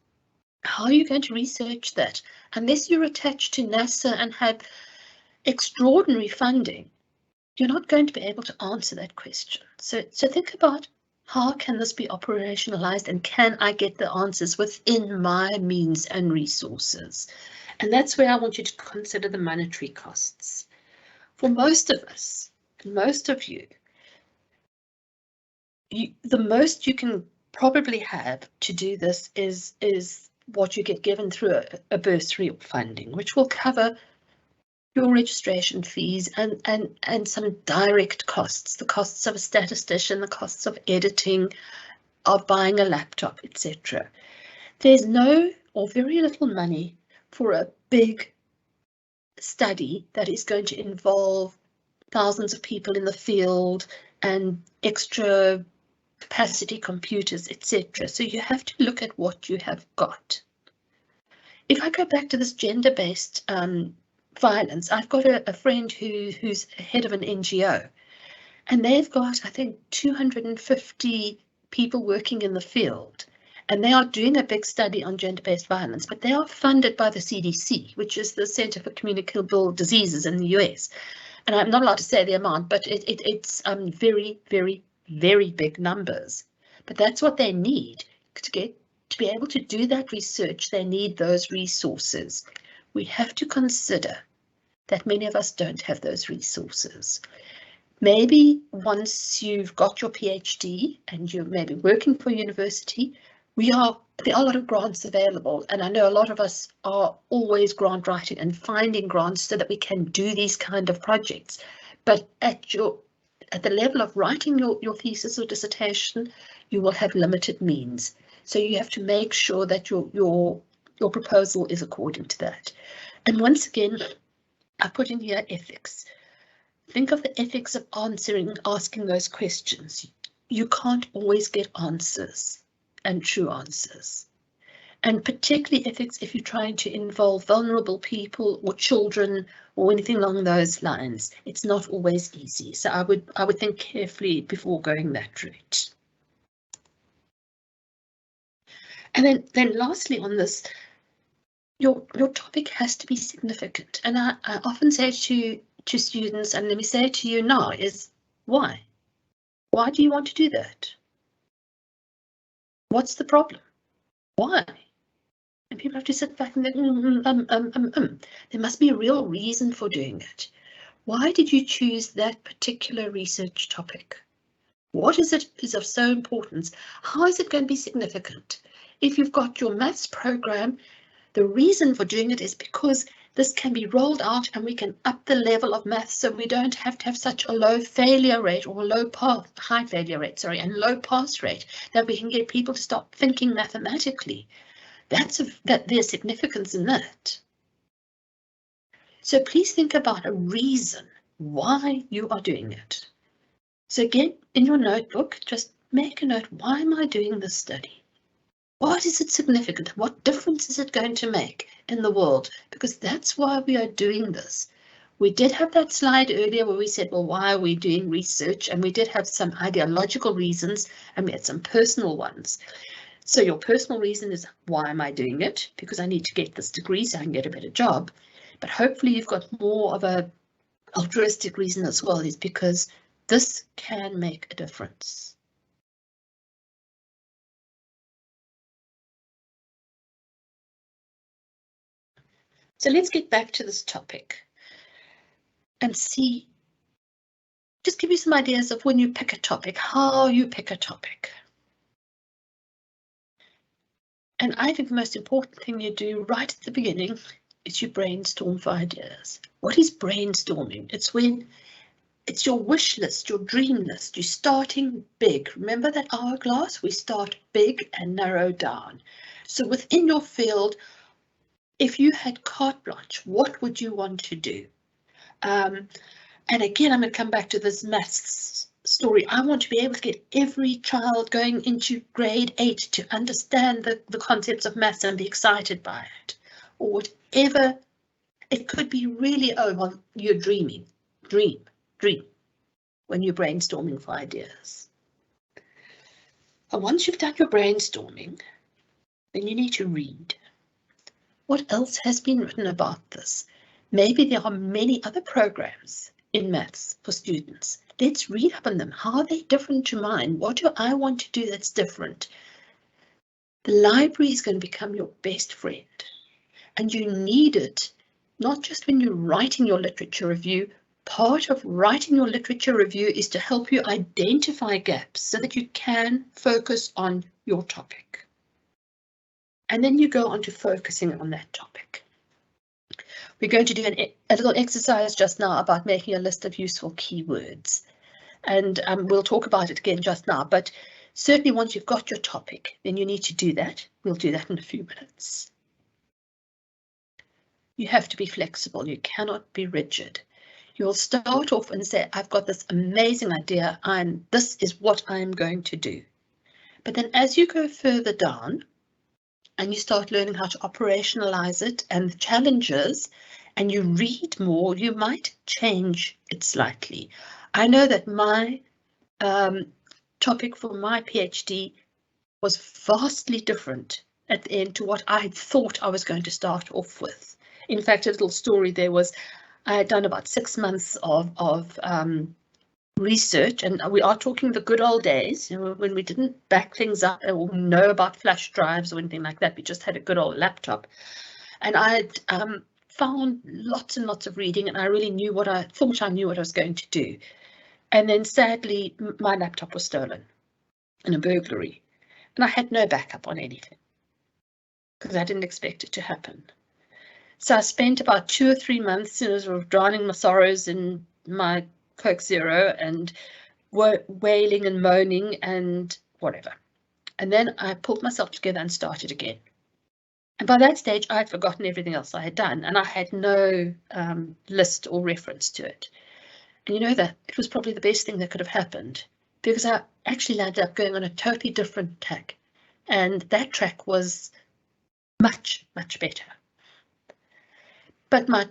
How are you going to research that? Unless you're attached to NASA and have extraordinary funding, you're not going to be able to answer that question. So think about, how can this be operationalized, and can I get the answers within my means and resources? And that's where I want you to consider the monetary costs. For most of us, and most of you, the most you can probably have to do this is what you get given through a bursary or funding, which will cover your registration fees and some direct costs, the costs of a statistician, the costs of editing, of buying a laptop, etc. There's no or very little money for a big study that is going to involve thousands of people in the field and extra capacity computers, etc. So you have to look at what you have got. If I go back to this gender-based violence, I've got a friend who's head of an NGO, and they've got, I think, 250 people working in the field, and they are doing a big study on gender-based violence, but they are funded by the CDC, which is the Center for Communicable Diseases in the US. And I'm not allowed to say the amount, but it's very, very, very big numbers. But that's what they need to get to be able to do that research, they need those resources. We have to consider that many of us don't have those resources. Maybe once you've got your PhD and you're maybe working for university, there are a lot of grants available, and I know a lot of us are always grant writing and finding grants so that we can do these kind of projects. But at the level of writing your thesis or dissertation, you will have limited means. So you have to make sure that your proposal is according to that. And once again, I put in here ethics. Think of the ethics of asking those questions. You can't always get answers and true answers. And particularly ethics if you're trying to involve vulnerable people or children or anything along those lines. It's not always easy. So I would think carefully before going that route. And then lastly on this, your topic has to be significant. And I often say to students, and let me say it to you now, is why? Why do you want to do that? What's the problem? Why? And people have to sit back and think, There must be a real reason for doing it. Why did you choose that particular research topic? What is of so importance? How is it going to be significant? If you've got your maths program, the reason for doing it is because this can be rolled out and we can up the level of maths so we don't have to have such a low failure rate or high failure rate, sorry, and low pass rate, that we can get people to start thinking mathematically. There's significance in that. So please think about a reason why you are doing it. So again, in your notebook, just make a note, why am I doing this study? What is it significant? What difference is it going to make in the world? Because that's why we are doing this. We did have that slide earlier where we said, well, why are we doing research? And we did have some ideological reasons and we had some personal ones. So your personal reason is, why am I doing it? Because I need to get this degree so I can get a better job. But hopefully you've got more of a altruistic reason as well, is because this can make a difference. So let's get back to this topic and see, just give you some ideas of when you pick a topic, how you pick a topic. And I think the most important thing you do right at the beginning is you brainstorm for ideas. What is brainstorming? It's when it's your wish list, your dream list. You're starting big. Remember that hourglass? We start big and narrow down. So within your field, if you had carte blanche, what would you want to do? And again, I'm going to come back to this maths story. I want to be able to get every child going into grade 8 to understand the concepts of maths and be excited by it, or whatever. It could be really, oh, well, you're dreaming. Dream when you're brainstorming for ideas. And once you've done your brainstorming, then you need to read. What else has been written about this? Maybe there are many other programs in maths for students. Let's read up on them. How are they different to mine? What do I want to do that's different? The library is going to become your best friend. And you need it, not just when you're writing your literature review. Part of writing your literature review is to help you identify gaps so that you can focus on your topic. And then you go on to focusing on that topic. We're going to do a little exercise just now about making a list of useful keywords. And we'll talk about it again just now, but certainly once you've got your topic, then you need to do that. We'll do that in a few minutes. You have to be flexible. You cannot be rigid. You'll start off and say, I've got this amazing idea. This is what I'm going to do. But then as you go further down, and you start learning how to operationalize it and the challenges, and you read more, you might change it slightly. I know that my topic for my PhD was vastly different at the end to what I thought I was going to start off with. In fact, a little story there was, I had done about 6 months of research, and we are talking the good old days, you know, when we didn't back things up or know about flash drives or anything like that. We just had a good old laptop. And I'd found lots and lots of reading, and I really knew what I thought I knew what I was going to do. And then sadly, my laptop was stolen in a burglary, and I had no backup on anything because I didn't expect it to happen. So I spent about 2 or 3 months, you know, sort of drowning my sorrows in my Coke Zero and wailing and moaning and whatever. And then I pulled myself together and started again. And by that stage, I had forgotten everything else I had done, and I had no list or reference to it. And you know that it was probably the best thing that could have happened, because I actually landed up going on a totally different track, and that track was much, much better. But my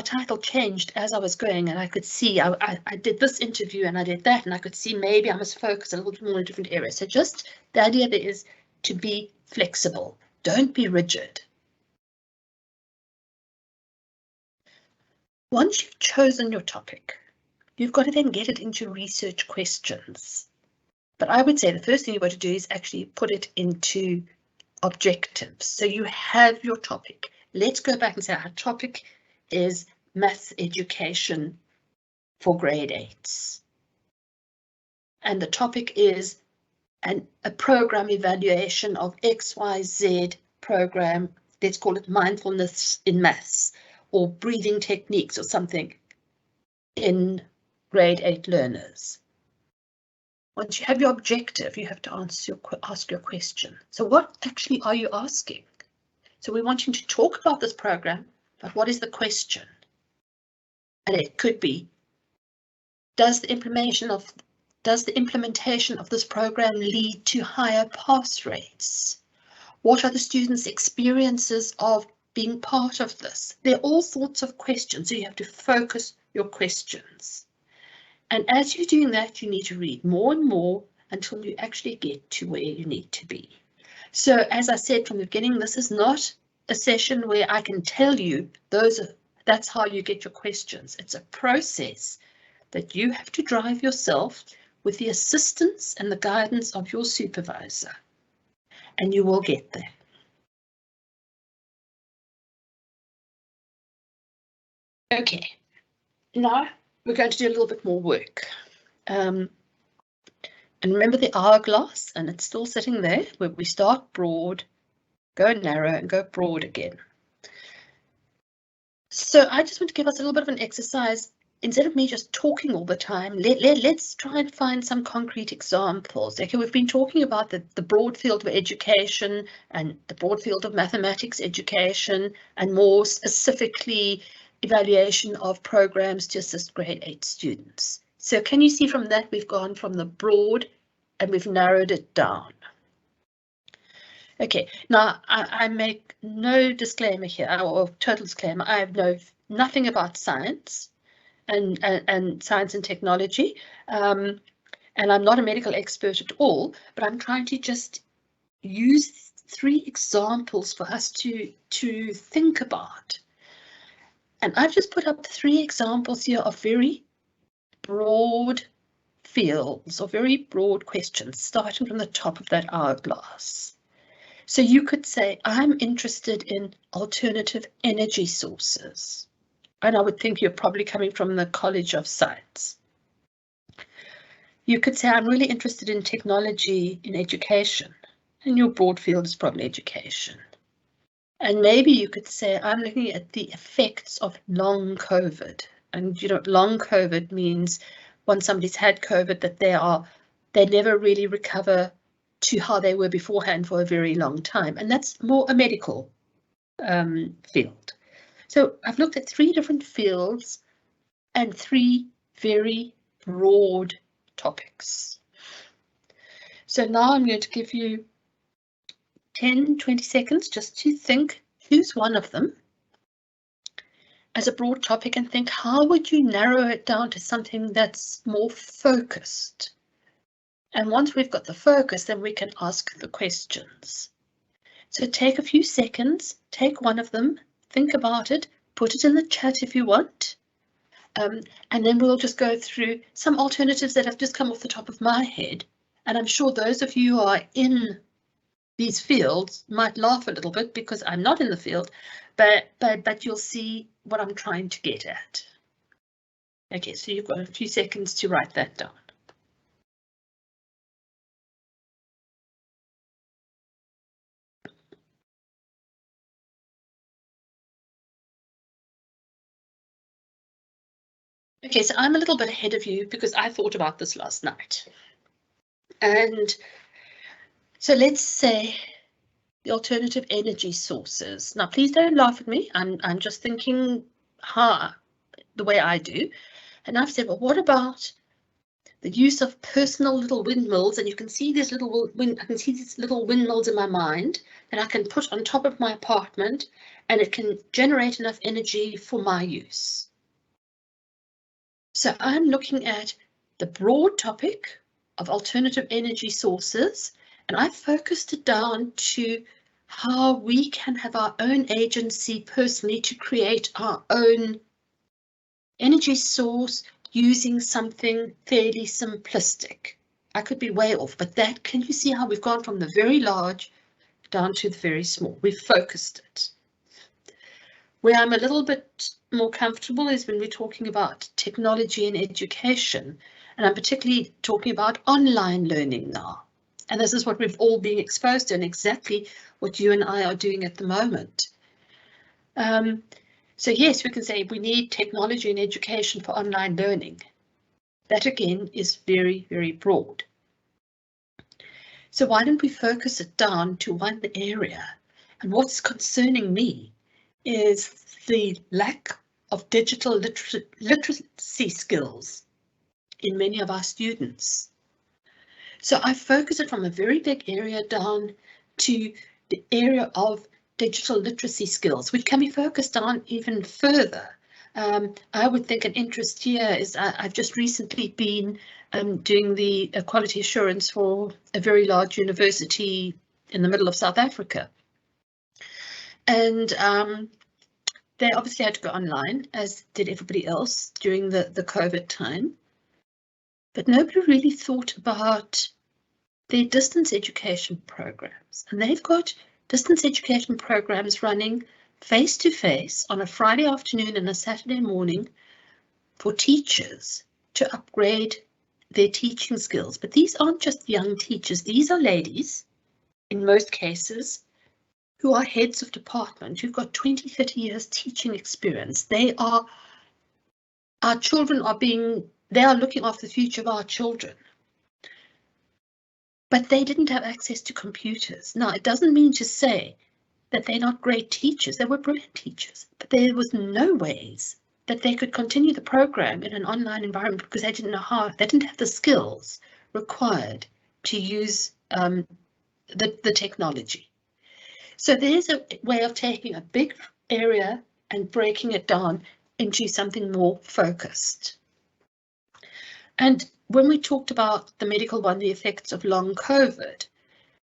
title changed as I was going, and I could see I did this interview and I did that, and I could see maybe I must focus a little bit more in a different area. So just the idea there is to be flexible. Don't be rigid. Once you've chosen your topic, you've got to then get it into research questions. But I would say the first thing you've got to do is actually put it into objectives. So you have your topic. Let's go back and say our topic is maths education for grade 8s. And the topic is a program evaluation of XYZ program. Let's call it mindfulness in maths or breathing techniques or something in grade 8 learners. Once you have your objective, you have to ask your question. So what actually are you asking? So we want you to talk about this program, but what is the question? And it could be, does the implementation of this program lead to higher pass rates? What are the students' experiences of being part of this? There are all sorts of questions, so you have to focus your questions. And as you're doing that, you need to read more and more until you actually get to where you need to be. So as I said from the beginning, this is not a session where I can tell you that's how you get your questions. It's a process that you have to drive yourself with the assistance and the guidance of your supervisor, and you will get there. Okay, now we're going to do a little bit more work. And remember the hourglass, and it's still sitting there, where we start broad, go narrow, and go broad again. So I just want to give us a little bit of an exercise. Instead of me just talking all the time, let's try and find some concrete examples. Okay, we've been talking about the broad field of education and the broad field of mathematics education, and more specifically evaluation of programs to assist grade 8 students. So can you see from that we've gone from the broad and we've narrowed it down. Okay, now I make no disclaimer here, or total disclaimer. I know nothing about science and science and technology, and I'm not a medical expert at all, but I'm trying to just use 3 examples for us to think about. And I've just put up 3 examples here of very broad fields or very broad questions, starting from the top of that hourglass. So you could say, I'm interested in alternative energy sources. And I would think you're probably coming from the College of Science. You could say, I'm really interested in technology in education. And your broad field is probably education. And maybe you could say, I'm looking at the effects of long COVID. And you know, long COVID means once somebody's had COVID, that they never really recover to how they were beforehand for a very long time. And that's more a medical field. So I've looked at 3 different fields and 3 very broad topics. So now I'm going to give you 10, 20 seconds just to think, choose one of them as a broad topic and think, how would you narrow it down to something that's more focused? And once we've got the focus, then we can ask the questions. So take a few seconds, take one of them, think about it, put it in the chat if you want, And then we'll just go through some alternatives that have just come off the top of my head. And I'm sure those of you who are in these fields might laugh a little bit because I'm not in the field, but you'll see what I'm trying to get at. Okay, so you've got a few seconds to write that down. Okay, so I'm a little bit ahead of you because I thought about this last night. And so let's say the alternative energy sources. Now, please don't laugh at me. I'm just thinking the way I do. And I've said, well, what about the use of personal little windmills? And you can see these little windmills in my mind that I can put on top of my apartment, and it can generate enough energy for my use. So I'm looking at the broad topic of alternative energy sources, and I focused it down to how we can have our own agency personally to create our own energy source using something fairly simplistic. I could be way off, but can you see how we've gone from the very large down to the very small? We've focused it. Where I'm a little bit more comfortable is when we're talking about technology and education, and I'm particularly talking about online learning now. And this is what we've all been exposed to, and exactly what you and I are doing at the moment. So yes, we can say we need technology and education for online learning. That again is very, very broad. So why don't we focus it down to one area? And what's concerning me is the lack of digital literacy skills in many of our students. So I focus it from a very big area down to the area of digital literacy skills, which can be focused on even further. I would think an interest here is I've just recently been doing the quality assurance for a very large university in the middle of South Africa. And they obviously had to go online, as did everybody else during the COVID time. But nobody really thought about their distance education programs. And they've got distance education programs running face-to-face on a Friday afternoon and a Saturday morning for teachers to upgrade their teaching skills. But these aren't just young teachers. These are ladies, in most cases, who are heads of department, who've got 20, 30 years teaching experience. Our children they are looking after the future of our children. But they didn't have access to computers. Now, it doesn't mean to say that they're not great teachers. They were brilliant teachers, but there was no ways that they could continue the program in an online environment because they didn't know how. They didn't have the skills required to use the technology. So there's a way of taking a big area and breaking it down into something more focused. And when we talked about the medical one, the effects of long COVID,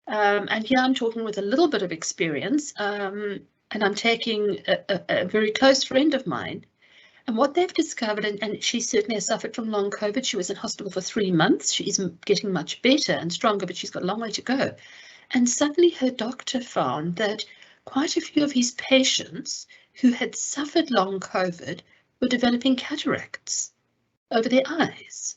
and here I'm talking with a little bit of experience, and I'm taking a very close friend of mine, and what they've discovered, and she certainly has suffered from long COVID. She was in hospital for 3 months. She isn't getting much better and stronger, but she's got a long way to go. And suddenly her doctor found that quite a few of his patients who had suffered long COVID were developing cataracts over their eyes.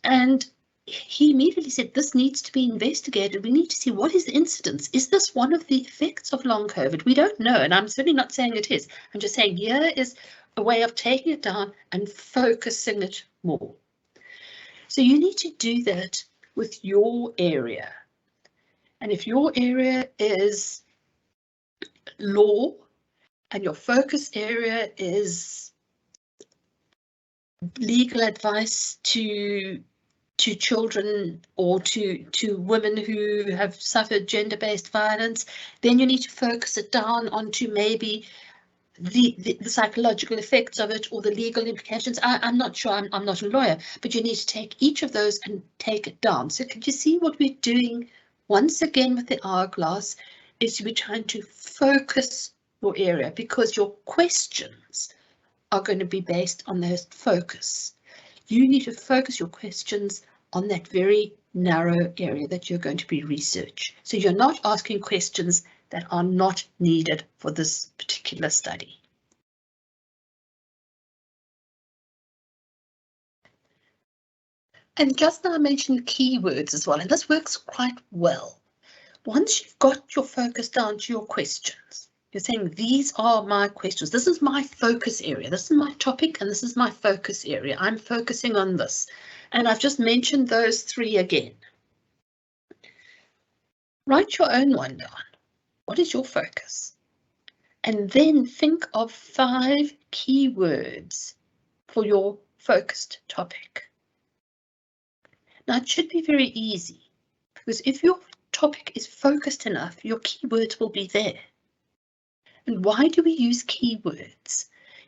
And he immediately said, this needs to be investigated. We need to see what is the incidence. Is this one of the effects of long COVID? We don't know, and I'm certainly not saying it is. I'm just saying here is a way of taking it down and focusing it more. So you need to do that with your area. And if your area is law and your focus area is legal advice to children or to women who have suffered gender-based violence, then you need to focus it down onto maybe the psychological effects of it or the legal implications. I'm not sure, I'm not a lawyer, but you need to take each of those and take it down. So can you see what we're doing once again with the hourglass is we're trying to focus your area, because your questions are going to be based on those focus. You need to focus your questions on that very narrow area that you're going to be research. So you're not asking questions that are not needed for this particular study. And just now I mentioned keywords as well, and this works quite well. Once you've got your focus down to your questions, you're saying, these are my questions. This is my focus area. This is my topic, and this is my focus area. I'm focusing on this. And I've just mentioned those three again. Write your own one down. What is your focus? And then think of 5 keywords for your focused topic. Now, it should be very easy, because if your topic is focused enough, your keywords will be there. And why do we use keywords?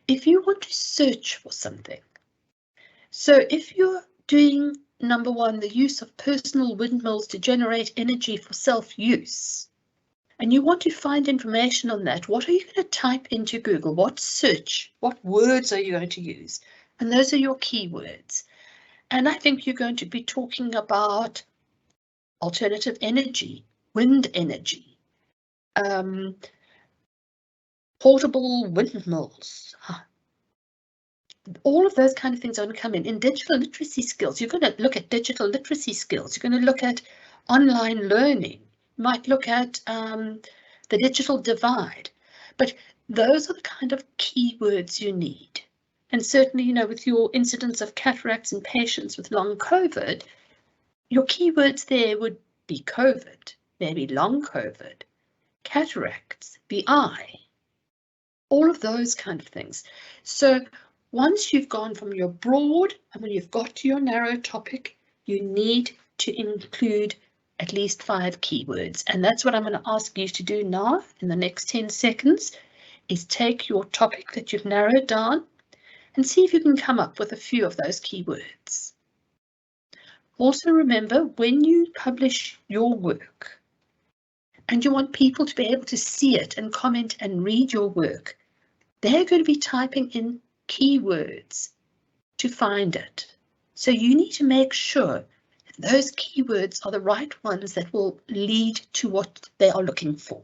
If you want to search for something, so if you're doing number 1, the use of personal windmills to generate energy for self-use, and you want to find information on that, what are you going to type into Google? What search? What words are you going to use? And those are your keywords. And I think you're going to be talking about alternative energy, wind energy, portable windmills. All of those kind of things are going to come in digital literacy skills. You're going to look at digital literacy skills. You're going to look at online learning. You might look at the digital divide. But those are the kind of keywords you need. And certainly, you know, with your incidence of cataracts in patients with long COVID, your keywords there would be COVID, maybe long COVID, cataracts, the eye, all of those kind of things. So once you've gone from your broad and when you've got to your narrow topic, you need to include at least 5 keywords. And that's what I'm going to ask you to do now in the next 10 seconds, is take your topic that you've narrowed down and see if you can come up with a few of those keywords. Also remember, when you publish your work and you want people to be able to see it and comment and read your work, they're going to be typing in keywords to find it. So you need to make sure that those keywords are the right ones that will lead to what they are looking for.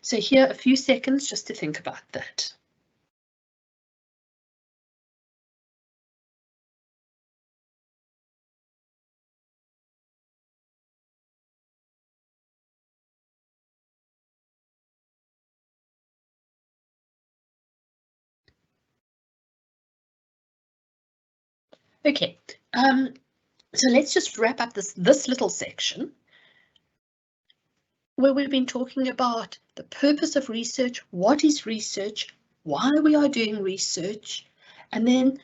So here, a few seconds just to think about that. Okay, so let's just wrap up this little section where we've been talking about the purpose of research, what is research, why we are doing research, and then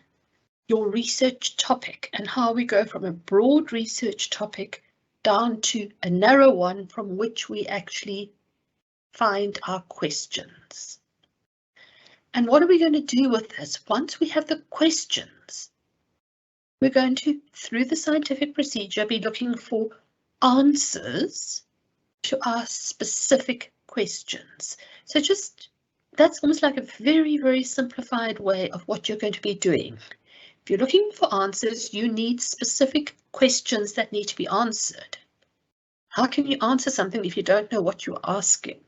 your research topic and how we go from a broad research topic down to a narrow one from which we actually find our questions. And what are we going to do with this? Once we have the questions, we're going to, through the scientific procedure, be looking for answers to our specific questions. So just, that's almost like a very, very simplified way of what you're going to be doing. If you're looking for answers, you need specific questions that need to be answered. How can you answer something if you don't know what you're asking?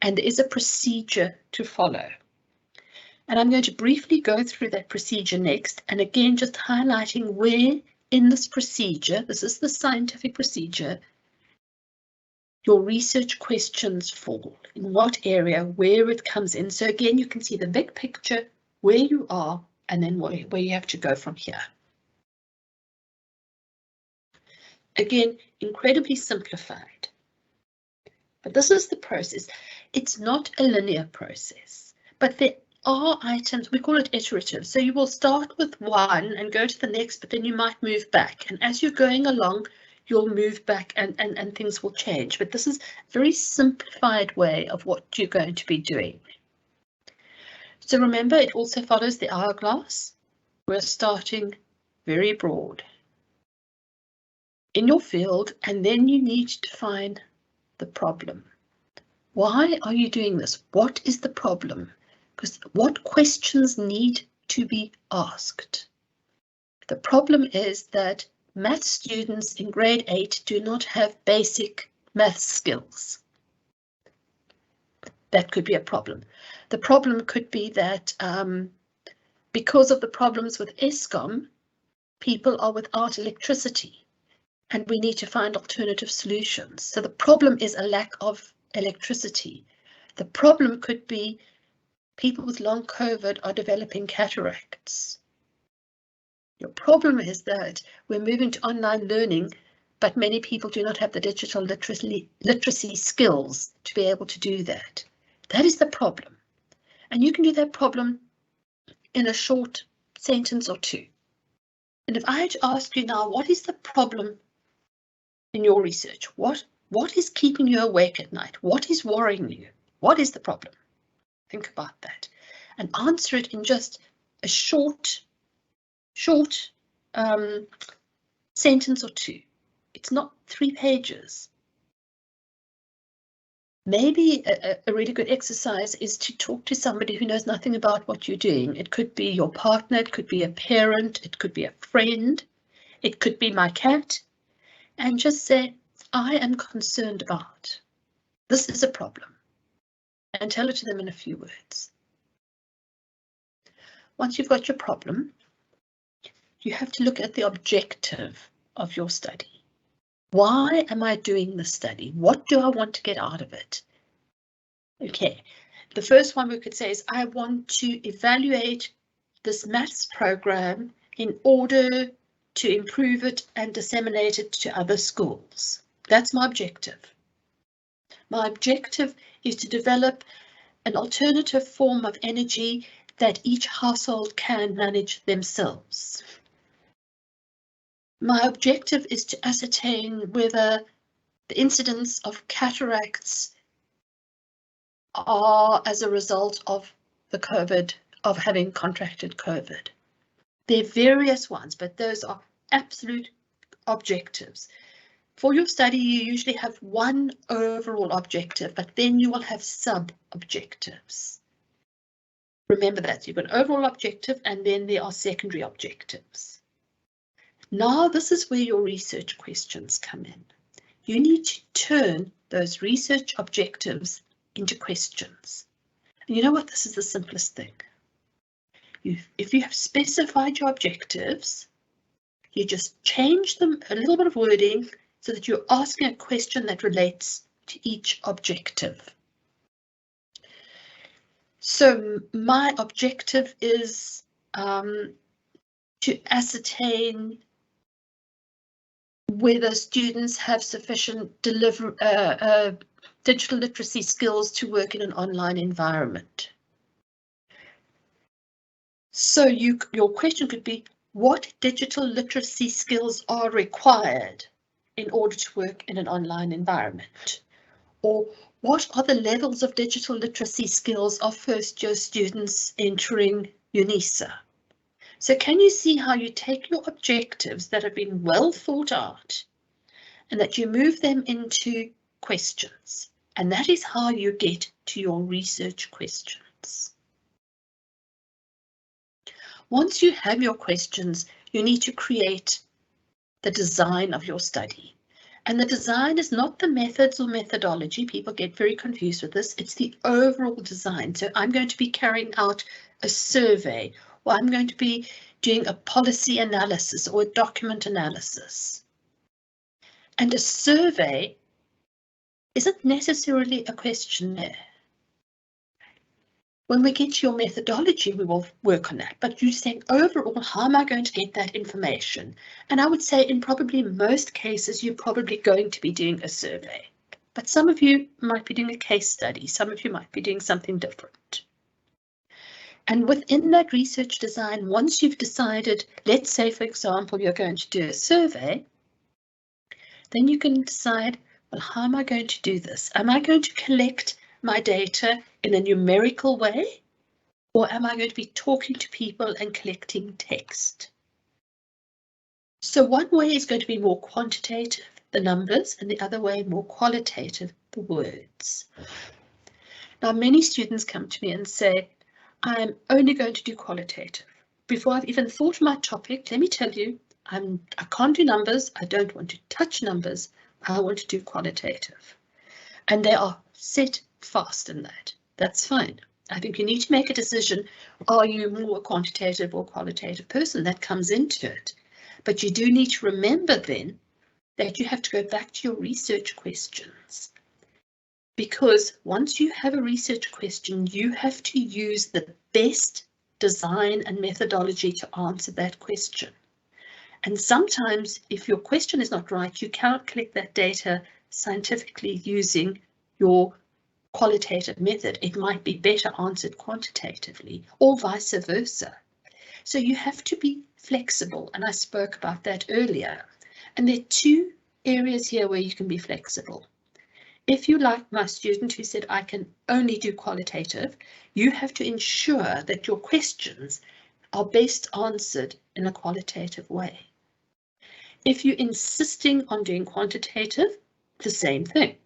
And there is a procedure to follow. And I'm going to briefly go through that procedure next, and again just highlighting where in this procedure, this is the scientific procedure, your research questions fall, in what area, where it comes in. So again, you can see the big picture, where you are, and then where you have to go from here. Again, incredibly simplified. But this is the process. It's not a linear process, but there are items, we call it iterative. So you will start with one and go to the next, but then you might move back. And as you're going along, you'll move back and things will change. But this is a very simplified way of what you're going to be doing. So remember, it also follows the hourglass. We're starting very broad in your field, and then you need to define the problem. Why are you doing this? What is the problem? Because what questions need to be asked? The problem is that math students in grade 8 do not have basic math skills. That could be a problem. The problem could be that because of the problems with ESCOM, people are without electricity and we need to find alternative solutions. So the problem is a lack of electricity. The problem could be people with long COVID are developing cataracts. Your problem is that we're moving to online learning, but many people do not have the digital literacy skills to be able to do that. That is the problem. And you can do that problem in a short sentence or two. And if I had to ask you now, what is the problem in your research? What is keeping you awake at night? What is worrying you? What is the problem? Think about that and answer it in just a short sentence or two. It's not 3 pages. Maybe a really good exercise is to talk to somebody who knows nothing about what you're doing. It could be your partner, it could be a parent, it could be a friend, it could be my cat, and just say, I am concerned about. This is a problem. And tell it to them in a few words. Once you've got your problem, you have to look at the objective of your study. Why am I doing this study? What do I want to get out of it? Okay, the first one we could say is I want to evaluate this maths program in order to improve it and disseminate it to other schools. That's my objective. My objective is to develop an alternative form of energy that each household can manage themselves. My objective is to ascertain whether the incidence of cataracts are as a result of the COVID, of having contracted COVID. There are various ones, but those are absolute objectives. For your study, you usually have one overall objective, but then you will have sub-objectives. Remember that you've got an overall objective and then there are secondary objectives. Now this is where your research questions come in. You need to turn those research objectives into questions. And you know what? This is the simplest thing. If you have specified your objectives, you just change them a little bit of wording so that you're asking a question that relates to each objective. So my objective is to ascertain whether students have sufficient digital literacy skills to work in an online environment. So your question could be, what digital literacy skills are required in order to work in an online environment? Or what are the levels of digital literacy skills of first-year students entering UNISA? So can you see how you take your objectives that have been well thought out and that you move them into questions? And that is how you get to your research questions. Once you have your questions, you need to create the design of your study. And the design is not the methods or methodology. People get very confused with this. It's the overall design. So I'm going to be carrying out a survey, or I'm going to be doing a policy analysis or a document analysis. And a survey isn't necessarily a questionnaire. When we get to your methodology, we will work on that. But you're saying overall, how am I going to get that information? And I would say in probably most cases, you're probably going to be doing a survey. But some of you might be doing a case study. Some of you might be doing something different. And within that research design, once you've decided, let's say, for example, you're going to do a survey, then you can decide, well, how am I going to do this? Am I going to collect my data in a numerical way, or am I going to be talking to people and collecting text? So one way is going to be more quantitative, the numbers, and the other way more qualitative, the words. Now, many students come to me and say, I'm only going to do qualitative. Before I've even thought of my topic, let me tell you, I can't do numbers. I don't want to touch numbers. I want to do qualitative. And they are set fast in that. That's fine. I think you need to make a decision. Are you more a quantitative or qualitative person? That comes into it. But you do need to remember then that you have to go back to your research questions. Because once you have a research question, you have to use the best design and methodology to answer that question. And sometimes if your question is not right, you cannot collect that data scientifically using your qualitative method. It might be better answered quantitatively or vice versa. So you have to be flexible, and I spoke about that earlier. And there are two areas here where you can be flexible. If you like my student who said, I can only do qualitative, you have to ensure that your questions are best answered in a qualitative way. If you're insisting on doing quantitative, the same thing.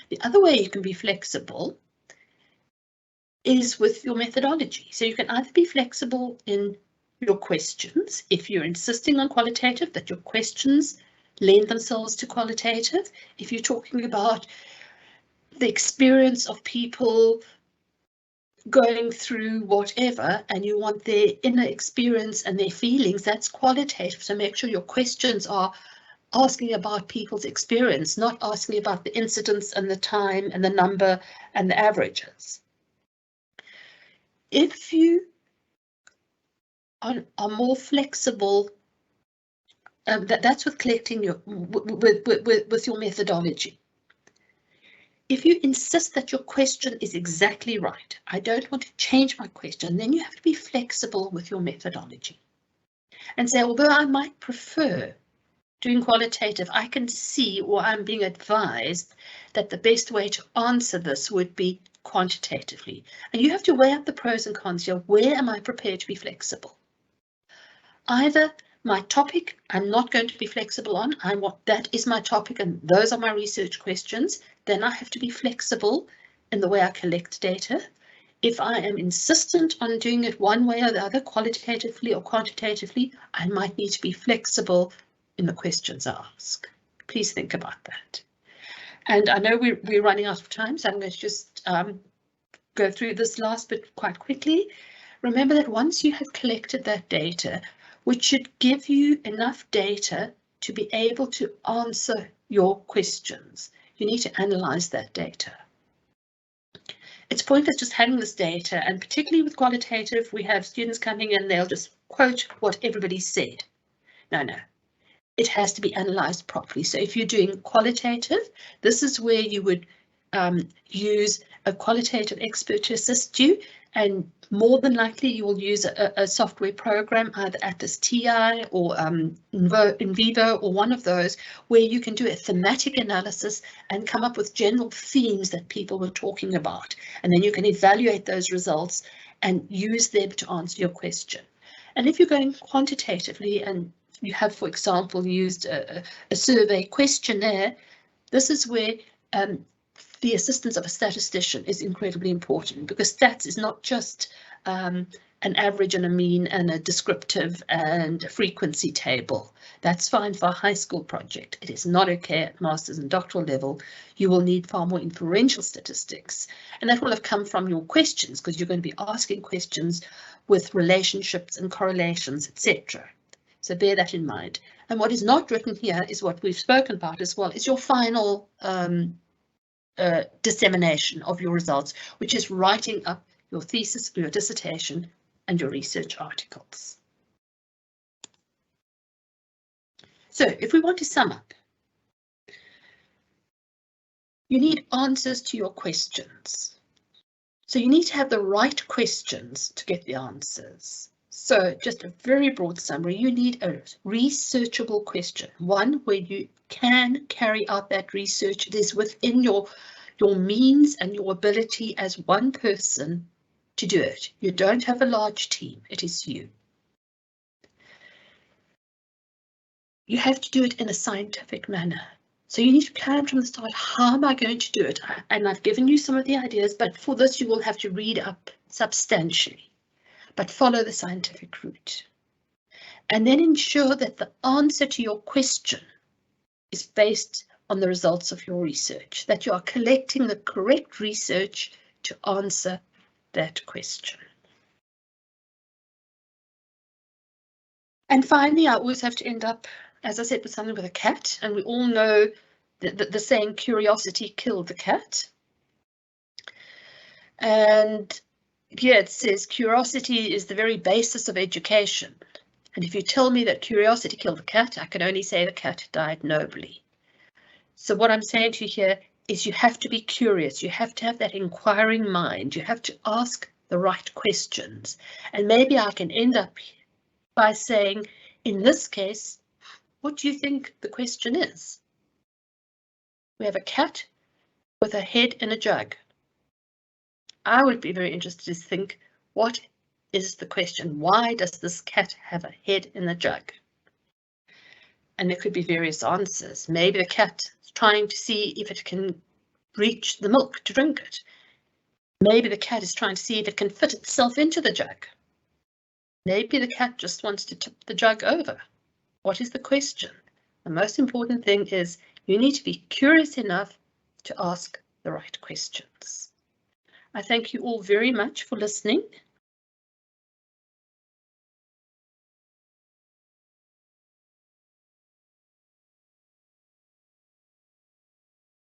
The other way you can be flexible is with your methodology. So you can either be flexible in your questions, if you're insisting on qualitative, that your questions lend themselves to qualitative. If you're talking about the experience of people going through whatever and you want their inner experience and their feelings, that's qualitative. So make sure your questions are asking about people's experience, not asking about the incidence and the time and the number and the averages. If you are more flexible, that's with collecting your with your methodology. If you insist that your question is exactly right, I don't want to change my question, then you have to be flexible with your methodology and say, although I might prefer doing qualitative, I can see, or I'm being advised that the best way to answer this would be quantitatively. And you have to weigh up the pros and cons here. Where am I prepared to be flexible? Either my topic I'm not going to be flexible on, that is my topic and those are my research questions, then I have to be flexible in the way I collect data. If I am insistent on doing it one way or the other, qualitatively or quantitatively, I might need to be flexible in the questions I ask. Please think about that. And I know we're running out of time, so I'm going to just go through this last bit quite quickly. Remember that once you have collected that data, which should give you enough data to be able to answer your questions, you need to analyze that data. It's pointless just having this data, and particularly with qualitative, we have students coming in, they'll just quote what everybody said. No. It has to be analysed properly. So if you're doing qualitative, this is where you would use a qualitative expert to assist you, and more than likely you will use a software program, either Atlas TI or NVivo or one of those, where you can do a thematic analysis and come up with general themes that people were talking about. And then you can evaluate those results and use them to answer your question. And if you're going quantitatively and you have, for example, used a survey questionnaire, this is where the assistance of a statistician is incredibly important, because stats is not just an average and a mean and a descriptive and a frequency table. That's fine for a high school project. It is not okay at master's and doctoral level. You will need far more inferential statistics, and that will have come from your questions, because you're going to be asking questions with relationships and correlations, etc. So bear that in mind. And what is not written here is what we've spoken about as well, is your final dissemination of your results, which is writing up your thesis, your dissertation, and your research articles. So if we want to sum up, you need answers to your questions. So you need to have the right questions to get the answers. So just a very broad summary, you need a researchable question, one where you can carry out that research. It is within your means and your ability as one person to do it. You don't have a large team, it is you. You have to do it in a scientific manner. So you need to plan from the start, how am I going to do it? And I've given you some of the ideas, but for this you will have to read up substantially, but follow the scientific route. And then ensure that the answer to your question is based on the results of your research, that you are collecting the correct research to answer that question. And finally, I always have to end up, as I said, with something with a cat, and we all know the saying, curiosity killed the cat. And here it says, curiosity is the very basis of education. And if you tell me that curiosity killed the cat, I can only say the cat died nobly. So what I'm saying to you here is you have to be curious. You have to have that inquiring mind. You have to ask the right questions. And maybe I can end up by saying, in this case, what do you think the question is? We have a cat with a head in a jug. I would be very interested to think, what is the question? Why does this cat have a head in a jug? And there could be various answers. Maybe the cat is trying to see if it can reach the milk to drink it. Maybe the cat is trying to see if it can fit itself into the jug. Maybe the cat just wants to tip the jug over. What is the question? The most important thing is you need to be curious enough to ask the right questions. I thank you all very much for listening.